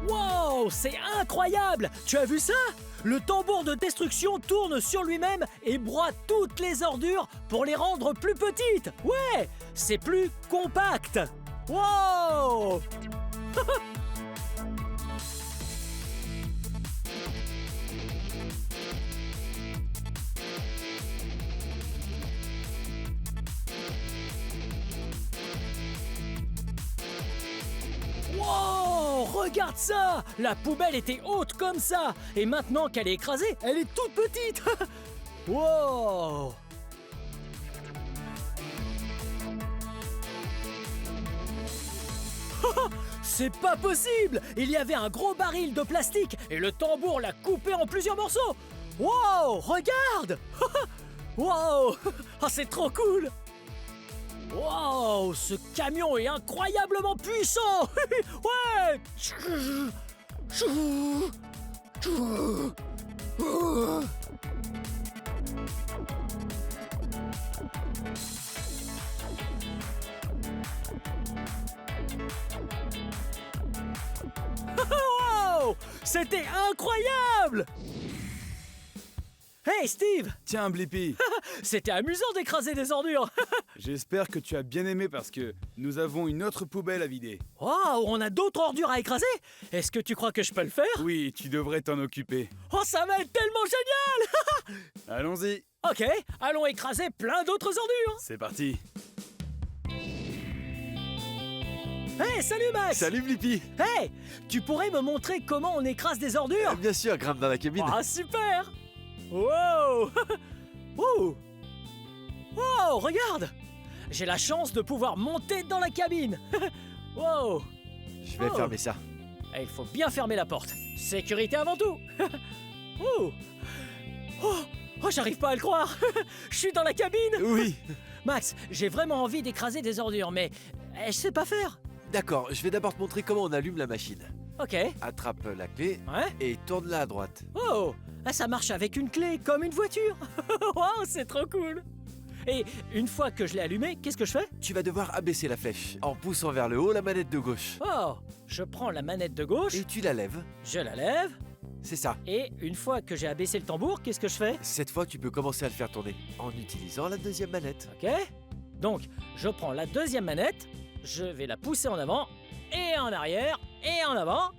Wow, c'est incroyable! Tu as vu ça? Le tambour de destruction tourne sur lui-même et broie toutes les ordures pour les rendre plus petites. Ouais, c'est plus compact. Wow! Wow! Regarde ça! La poubelle était haute comme ça! Et maintenant qu'elle est écrasée, elle est toute petite! Wow! C'est pas possible! Il y avait un gros baril de plastique et le tambour l'a coupé en plusieurs morceaux! Wow! Regarde! Wow! Ah, c'est trop cool! Wow, ce camion est incroyablement puissant! Ouais! Wow! C'était incroyable! Hey Steve! Tiens, Blippi, C'était amusant d'écraser des ordures! j'espère que tu as bien aimé parce que nous avons une autre poubelle à vider. Wow, on a d'autres ordures à écraser? Est-ce que tu crois que je peux le faire? Oui, tu devrais t'en occuper. Oh, ça va être tellement génial! Allons-y, Ok, allons écraser plein d'autres ordures! c'est parti. Hey, salut Max! Salut Blippi. Hey, tu pourrais me montrer comment on écrase des ordures? Bien sûr, grimpe dans la cabine. Ah, super! Wow! Ouh! Wow, regarde! J'ai la chance de pouvoir monter dans la cabine! Wow! Je vais Oh. fermer ça. Et il faut bien fermer la porte. Sécurité avant tout! Ouh! Oh, j'arrive pas à le croire! Je suis dans la cabine! Oui. Max, j'ai vraiment envie d'écraser des ordures, mais je sais pas faire. D'accord, je vais d'abord te montrer comment on allume la machine. Ok. Attrape la clé Ouais. et tourne-la à droite. Oh! Ah, ça marche avec une clé, comme une voiture. Waouh, c'est trop cool. Et une fois que je l'ai allumé, qu'est-ce que je fais? Tu vas devoir abaisser la flèche en poussant vers le haut la manette de gauche. Oh, je prends la manette de gauche, Et tu la lèves. je la lève, C'est ça. et une fois que j'ai abaissé le tambour, qu'est-ce que je fais? Cette fois, tu peux commencer à le faire tourner en utilisant la deuxième manette. Ok. Donc, je prends la deuxième manette, je vais la pousser en avant, et en arrière, et en avant.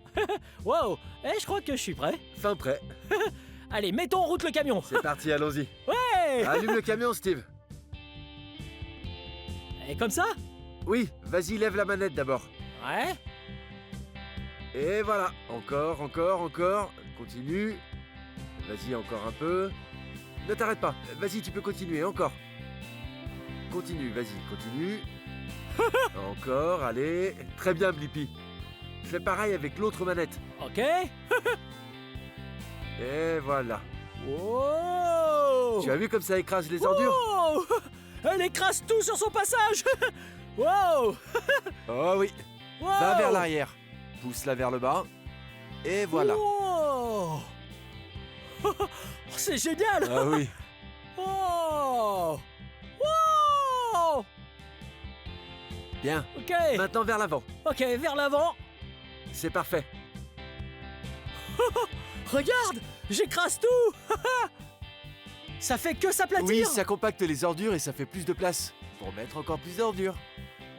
Wow, et je crois que je suis prêt. Fin prêt. Allez, mettons en route le camion. C'est parti, allons-y. Ouais. Allume le camion, Steve. Et comme ça? Oui, vas-y, lève la manette d'abord. Ouais. Et voilà. Encore, encore, encore. Continue. Vas-y, encore un peu. Ne t'arrête pas. Vas-y, tu peux continuer, encore. Continue, vas-y, continue. Encore, allez. Très bien, Blippi. Fais pareil avec l'autre manette. Ok. Et voilà. Wow. Tu as vu comme ça écrase les ordures? Wow. Elle écrase tout sur son passage. Wow. Oh oui. Wow. Va vers l'arrière. Pousse-la vers le bas. Et voilà. Wow. Oh, c'est génial. Ah oui. Oh. Wow. Bien. Ok. Maintenant vers l'avant. Ok, vers l'avant. C'est parfait. Regarde, j'écrase tout. Ça fait que s'aplatir. Oui, ça compacte les ordures et ça fait plus de place pour mettre encore plus d'ordures.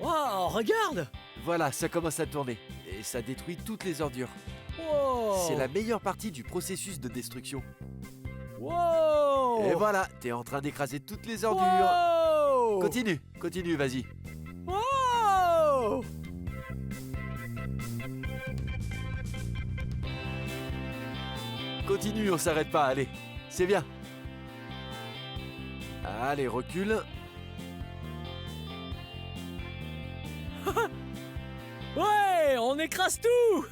Wow, regarde. Voilà, ça commence à tourner et ça détruit toutes les ordures. Wow. C'est la meilleure partie du processus de destruction. Wow. Et voilà, t'es en train d'écraser toutes les ordures. Wow. Continue, continue, vas-y. Wow. Continue, on s'arrête pas, allez. C'est bien. Allez, recule. Ouais, on écrase tout.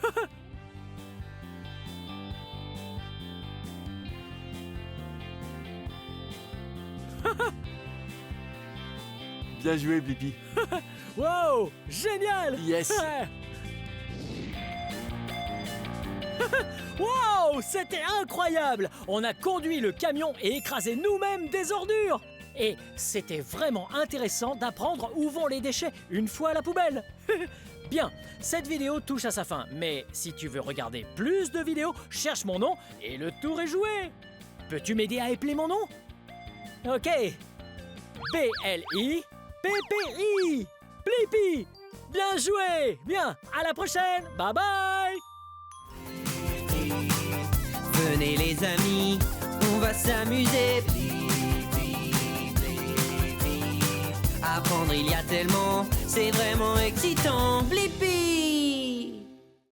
Bien joué, Blippi. Wow, génial. Yes. Wow, c'était incroyable. On a conduit le camion et écrasé nous-mêmes des ordures. Et c'était vraiment intéressant d'apprendre où vont les déchets une fois à la poubelle. Bien, cette vidéo touche à sa fin, mais si tu veux regarder plus de vidéos, cherche mon nom et le tour est joué. Peux-tu m'aider à épeler mon nom? Ok. B-L-I-P-P-I. Blippi. Bien joué. Bien, à la prochaine. Bye bye. Venez les amis, on va s'amuser. Apprendre il y a tellement, c'est vraiment excitant. Blippi.